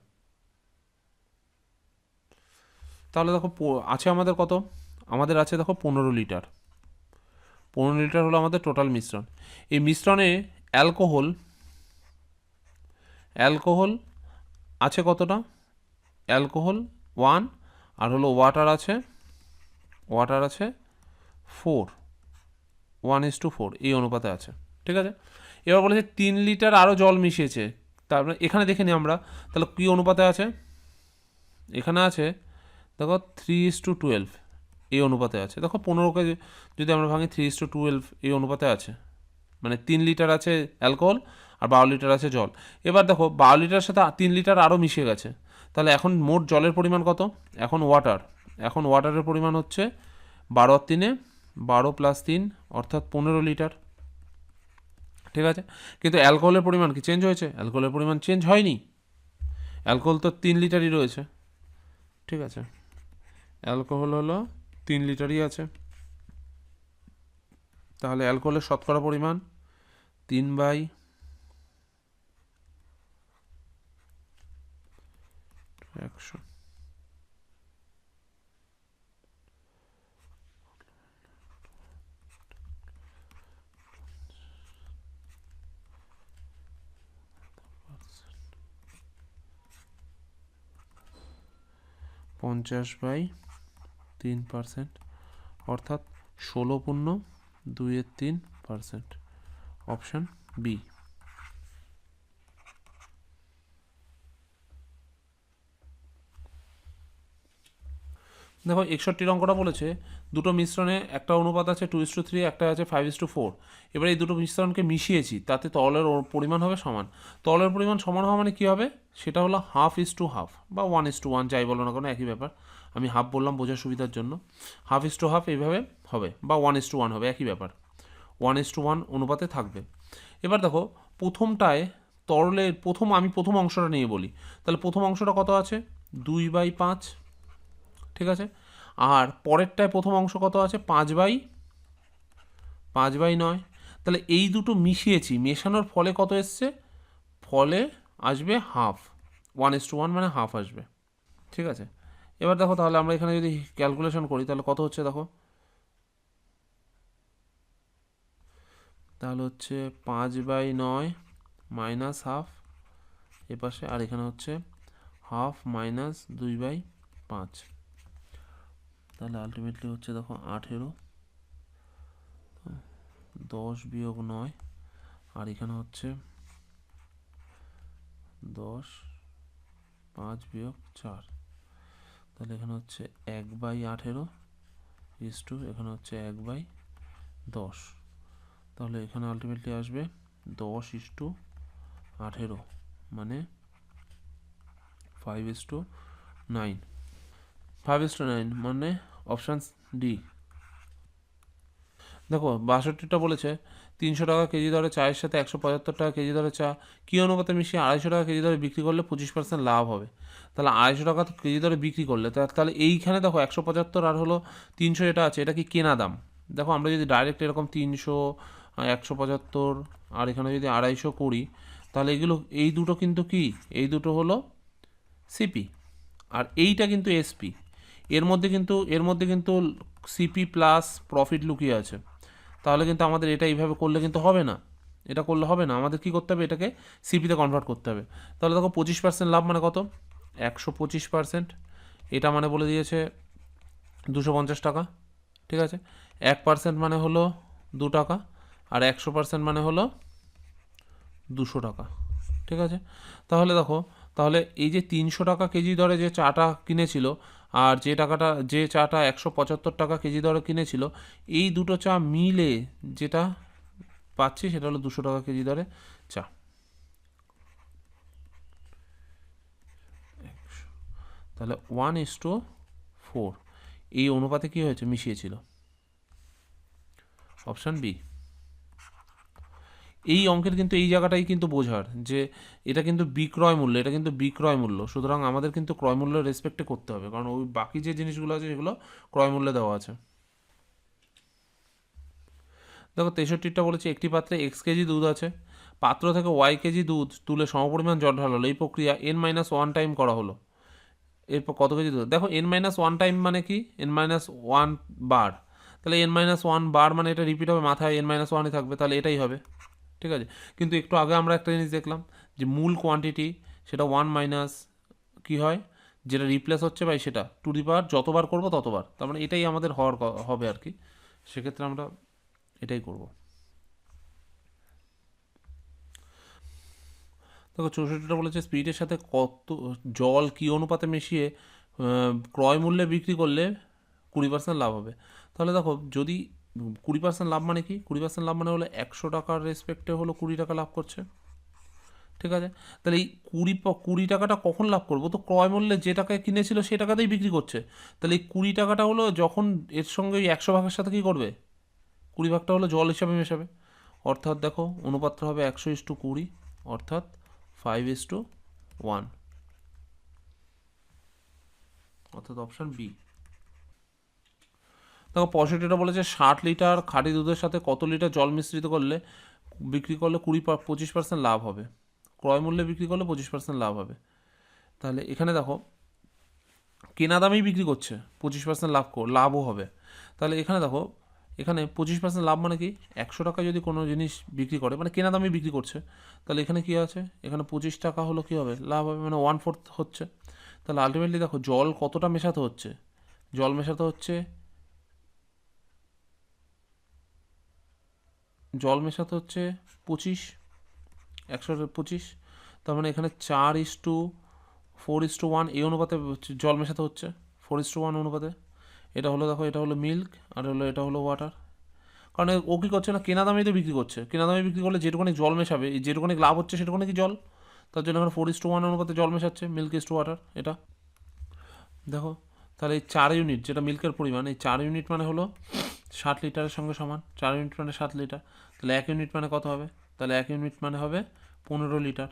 তাহলে দেখো আছে আমাদের কত, আমাদের আছে দেখো 15 লিটার, 15 লিটার হলো আমাদের টোটাল মিশ্রণ। এই মিশ্রণে অ্যালকোহল অ্যালকোহল আছে কতটা, অ্যালকোহল 1, আর হলো ওয়াটার আছে 4, 1:4 এই অনুপাতে আছে, ঠিক আছে। এবার বলেছে 3 লিটার আরও জল মিশিয়েছে, তারপরে এখানে দেখে নিই আমরা তাহলে কী অনুপাতে আছে, এখানে আছে দেখো 3:12 এই অনুপাতে আছে। দেখো 15কে যদি আমরা ভাঙি 3:12 এই অনুপাতে আছে, মানে 3 লিটার আছে অ্যালকোহল আর 12 লিটার আছে জল। এবার দেখো 12 লিটারের সাথে 3 লিটার আরও মিশে গেছে, তাহলে এখন মোট জলের পরিমাণ কত, এখন ওয়াটারের পরিমাণ হচ্ছে 12 আর 3 12 প্লাস 3 অর্থাৎ 15 লিটার, ঠিক আছে। কিন্তু অ্যালকোহলের পরিমাণ কি চেঞ্জ হয়েছে, অ্যালকোহলের পরিমাণ চেঞ্জ হয়নি, অ্যালকোহল তো 3 লিটারই রয়েছে, ঠিক আছে, অ্যালকোহল হলো 3 লিটারই আছে, তাহলে অ্যালকোহলের শতকরা পরিমাণ 3/100, 50/3%, অর্থাৎ 16.2%, অপশান বি। দেখো 61 অঙ্কটা বলেছে দুটো মিশ্রণে একটা অনুপাত আছে 2:3, একটা আছে 5:4। এবার এই দুটো মিশ্রণকে মিশিয়েছি, তাতে তরলের পরিমাণ হবে সমান। তরলের পরিমাণ সমান হওয়া মানে কী হবে? সেটা হলো 1/2 বা 1:1, যাই বলো না কেন একই ব্যাপার। আমি হাফ বললাম বোঝার সুবিধার জন্য। 1/2 এইভাবে হবে, বা 1:1 হবে, একই ব্যাপার। 1:1 অনুপাতে থাকবে। এবার দেখো প্রথমটায় তরলের আমি প্রথম অংশটা নিয়ে বলি। তাহলে প্রথম অংশটা কত আছে? 2/5, ঠিক আছে। আর পরেরটায় প্রথম অংশ কত আছে? 5/9। তাহলে এই দুটো মিশিয়েছি, মেশানোর ফলে কত এসছে? ফলে আসবে হাফ। 1:1 মানে হাফ আসবে, ঠিক আছে। এবার দেখো তাহলে আমরা এখানে যদি ক্যালকুলেশন করি তাহলে কত হচ্ছে দেখো। তাহলে হচ্ছে 5/9 মাইনাস হাফ এপাশে, আর এখানে হচ্ছে হাফ মাইনাস 2/5। তাহলে আলটিমেটলি হচ্ছে দেখো 18, 10 বিয়োগ 9, আর এখানে হচ্ছে 10, 5 বিয়োগ 4। তাহলে এখানে হচ্ছে 1/18 ইস টু এখানে হচ্ছে 1/10। তাহলে এখানে আলটিমেটলি আসবে 10:18, মানে 5:9। 5:9 মানে অপশান ডি। দেখো 62টা বলেছে 300 টাকা কেজি দরে চায়ের সাথে 175 টাকা কেজি দরে চা কী অনুপাতে মিশিয়ে 250 টাকা কেজি দরে বিক্রি করলে 25% লাভ হবে। তাহলে 250 টাকা কেজি দরে বিক্রি করলে তাহলে এইখানে দেখো 175 আর হলো 300 এটা আছে, এটা কি কেনা দাম। দেখো আমরা যদি ডাইরেক্ট এরকম 300, 175 আর এখানে যদি 250 করি, তাহলে এগুলো এই দুটো কিন্তু কি, এই দুটো হলো সিপি, আর এইটা কিন্তু এসপি। এর মধ্যে কিন্তু সিপি প্লাস প্রফিট লুকিয়ে আছে। তাহলে কিন্তু আমাদের এটা এইভাবে করলে কিন্তু হবে না, এটা করলে হবে না, আমাদের কী করতে হবে? এটাকে সিপিতে কনভার্ট করতে হবে। তাহলে দেখো 25% লাভ মানে কত? 125%। এটা মানে বলে দিয়েছে 250 টাকা, ঠিক আছে। 1% মানে হলো 2 টাকা, আর 100% মানে হলো 200 টাকা, ঠিক আছে। তাহলে দেখো, তাহলে এই যে 300 টাকা কেজি দরে যে চাটা কিনেছিল, আর যে চাটা 175 টাকা কেজি দরে কিনেছিল, এই দুটো চা মিলে যেটা পাচ্ছি সেটা হলো 200 টাকা কেজি দরে চা। তাহলে 1:4 এই অনুপাতে কী হয়েছে? মিশিয়েছিল, অপশান বি। এই অঙ্কের কিন্তু এই জায়গাটাই কিন্তু বোঝার যে এটা কিন্তু বিক্রয় মূল্য, এটা কিন্তু বিক্রয় মূল্য, সুতরাং আমাদের কিন্তু ক্রয় মূল্যের রেসপেক্টে করতে হবে, কারণ ওই বাকি যে জিনিসগুলো আছে সেগুলো ক্রয় মূল্যে দেওয়া আছে। দেখো 63টা বলেছে একটি পাত্রে x কেজি দুধ আছে, পাত্র থেকে y কেজি দুধ তুলে সমপরিমাণ জল ঢালালো, এই প্রক্রিয়া n-1 টাইম করা হলো, এরপর কত কেজি দুধ? দেখো n-1 টাইম মানে কি? n-1 বার। তাহলে n-1 বার মানে এটা রিপিট হবে, মাথায় n-1ই থাকবে, তাহলে এটাই হবে, ঠিক আছে। কিন্তু একটু আগে আমরা একটা জিনিস দেখলাম যে মূল কোয়ান্টিটি সেটা 1 মাইনাস কী হয়, যেটা রিপ্লেস হচ্ছে বাই সেটা টু দি পাওয়ার, যতবার করবো ততবার, তার মানে এটাই আমাদের হবে আর কি। সেক্ষেত্রে আমরা এটাই করব। দেখো 64টা বলেছে স্পিরিটের সাথে কত জল কী অনুপাতে মিশিয়ে ক্রয় মূল্যে বিক্রি করলে 20% লাভ হবে। তাহলে দেখো যদি 20% লাভ মানে কি? 20% লাভ মানে হলো 100 টাকার রেসপেক্টে হলো 20 টাকা লাভ করছে, ঠিক আছে। তাহলে এই 20 টাকাটা কখন লাভ করবো? তো ক্রয় মূল্যে যে টাকায় কিনেছিল সেই টাকাতেই বিক্রি করছে। তাহলে এই 20 টাকাটা হলো যখন এর সঙ্গে ওই 100 ভাগের সাথে কী করবে? 20 ভাগটা হলো জল হিসাবে মেশাবে, অর্থাৎ দেখো অনুপাতটা হবে 100:20, অর্থাৎ 5:1, অর্থাৎ অপশান বি। দেখো 65টা বলেছে 60 লিটার খাঁটি দুধের সাথে কত লিটার জল মিশ্রিত করলে বিক্রি করলে 25% লাভ হবে, ক্রয় মূল্যে বিক্রি করলে 25% লাভ হবে। তাহলে এখানে দেখো কেনা দামেই বিক্রি করছে, 25% লাভও হবে। তাহলে এখানে দেখো, এখানে 25% লাভ মানে কি? 100 টাকা যদি কোনো জিনিস বিক্রি করে, মানে কেনা দামেই বিক্রি করছে, তাহলে এখানে কী আছে? এখানে 25 টাকা হলো কী হবে? লাভ হবে, মানে 1/4 হচ্ছে। তাহলে আলটিমেটলি দেখো জল কতটা মেশাতে হচ্ছে, জল মেশাতে হচ্ছে, জল মেশাতে হচ্ছে 25, 125। তার মানে এখানে 4:4:1 এই অনুপাতে জল মেশাতে হচ্ছে, 4:1 অনুপাতে। এটা হলো দেখো, এটা হলো মিল্ক, আর হলো এটা হলো ওয়াটার। কারণ ও কী করছে না, কেনা দামেই তো বিক্রি করছে, কেনা দামে বিক্রি করলে যেটুকুনি জল মেশাবে, যেটুকুনি লাভ হচ্ছে সেটুকুনি কি জল, তার জন্য এখানে 4:1 অনুপাতে জল মেশাচ্ছে, মিল্ক ইস টু ওয়াটার। এটা দেখো, তাহলে এই 4 ইউনিট যেটা মিল্কের পরিমাণ, এই 4 ইউনিট মানে হলো 60 লিটারের সঙ্গে সমান। 4 ইউনিট মানে 7 লিটার। তাহলে 1 ইউনিট মানে কত হবে? তাহলে 1 ইউনিট মানে হবে 15 লিটার।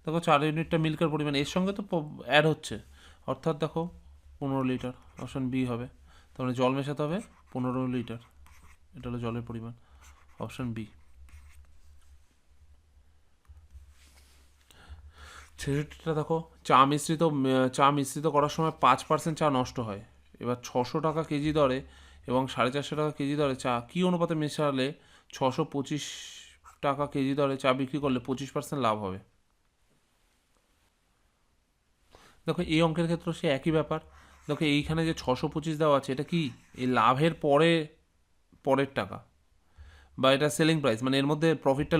দেখো 4 ইউনিটটা মিল্কের পরিমাণ, এর সঙ্গে তো অ্যাড হচ্ছে, অর্থাৎ দেখো 15 লিটার, অপশান বি হবে। তার মানে জল মেশাতে হবে 15 লিটার, এটা হলো জলের পরিমাণ, অপশান বি। 66টা দেখো, চা মিশ্রিত করার সময় 5% চা নষ্ট হয়। এবার 600 টাকা কেজি দরে এবং 450 টাকা কেজি দরে চা কী অনুপাতে মেশালে 625 টাকা কেজি দরে চা বিক্রি করলে 25% লাভ হবে? দেখো এই অঙ্কের ক্ষেত্রে সে একই ব্যাপার। দেখো এইখানে যে 625 দেওয়া আছে, এটা কি এই লাভের পরের টাকা, বা এটা সেলিং প্রাইস, মানে এর মধ্যে প্রফিটটা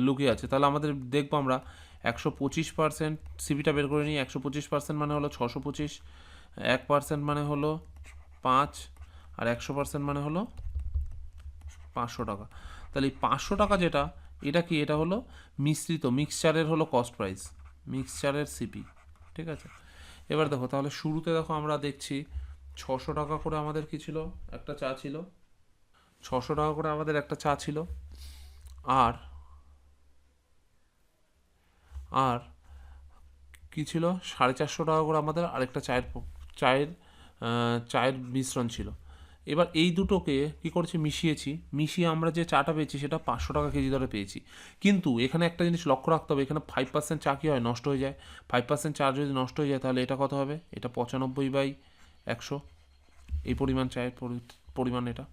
লুকিয়ে আছে। তাহলে আমাদের দেখবো আমরা 125% সিপিটা বের করে নিই। 125% মানে হলো 625, 1% মানে হলো 5, আর 100% মানে হলো 500 টাকা। তাহলে এই 500 টাকা যেটা, এটা কি, এটা হলো মিক্সচারের হলো কস্ট প্রাইস, মিক্সচারের সিপি। ঠিক আছে, এবার দেখো তাহলে শুরুতে দেখো আমরা দেখছি 600 টাকা করে আমাদের কি ছিল, একটা চা ছিল, 600 টাকা করে আমাদের একটা চা ছিল। আর আর কি ছিল, 450 টাকা করে আমাদের আরেকটা চায়ের চায়ের মিশ্রণ ছিল। এবার এই দুটোকে কী করেছি, মিশিয়ে আমরা যে চাটা পেয়েছি সেটা 500 টাকা কেজি দরে পেয়েছি। কিন্তু এখানে একটা জিনিস লক্ষ্য রাখতে হবে, এখানে 5% চা কী হয়, নষ্ট হয়ে যায়। 5% চা যদি নষ্ট হয়ে যায় তাহলে এটা কত হবে, এটা 95/100, এই পরিমাণ চায়ের পরিমাণ এটা।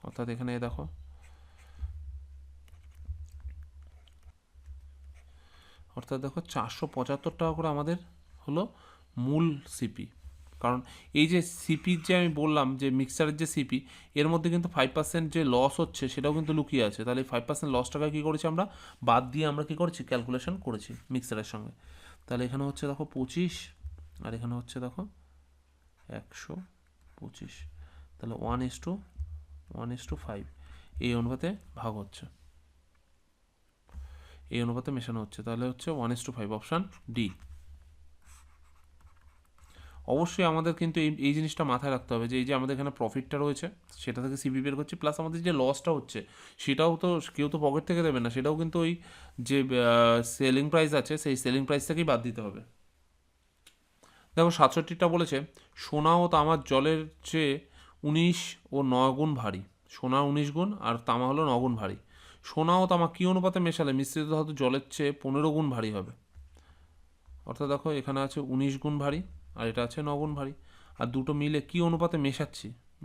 অর্থাৎ এখানে দেখো, অর্থাৎ দেখো 475 টাকা করে আমাদের হলো মূল সিপি। কারণ এই যে সিপির যে আমি বললাম যে মিক্সারের যে সিপি, এর মধ্যে কিন্তু 5% যে লস হচ্ছে সেটাও কিন্তু লুকিয়ে আছে। তাহলে এই 5% লস টাকা কী করেছি আমরা, বাদ দিয়ে আমরা কী করেছি, ক্যালকুলেশন করেছি মিক্সারের সঙ্গে। তাহলে এখানে হচ্ছে দেখো 25, আর এখানে হচ্ছে দেখো 125। তাহলে 1:5 এই অনুপাতে ভাগ হচ্ছে, এই অনুপাতে মেশানো হচ্ছে। তাহলে হচ্ছে 1:5, অপশান ডি। অবশ্যই আমাদের কিন্তু এই জিনিসটা মাথায় রাখতে হবে যে এই যে আমাদের এখানে প্রফিটটা রয়েছে সেটা থেকে সিপি বের করছি, প্লাস আমাদের যে লসটা হচ্ছে সেটাও তো কেউ তো পকেট থেকে দেবে না, সেটাও কিন্তু ওই যে সেলিং প্রাইস আছে সেই সেলিং প্রাইস থেকেই বাদ দিতে হবে। দেখো 67টা বলেছে, সোনা ও তামার জলের চেয়ে 19 ও 9 গুণ ভারী। সোনা 19 গুণ আর তামা হলো 9 গুণ ভারী। সোনা ও তামা কী অনুপাতে মেশালে মিশ্রিত ধাতু জলের চেয়ে 15 গুণ ভারী হবে? অর্থাৎ দেখো এখানে আছে 19 গুণ ভারী আর এটা আছে 9 গুণ ভারী, আর দুটো মিলে কী অনুপাতে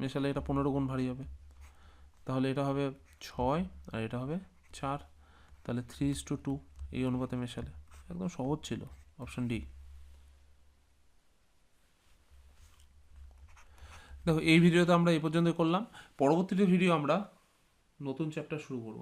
মেশালে এটা 15 গুণ ভারী হবে। তাহলে এটা হবে 6 আর এটা হবে 4, তাহলে 3:2 এই অনুপাতে মেশালে। একদম সহজ ছিল, অপশন ডি। দেখো এই ভিডিওতে আমরা এই পর্যন্তই করলাম, পরবর্তীতে ভিডিও আমরা নতুন চ্যাপ্টার শুরু করব।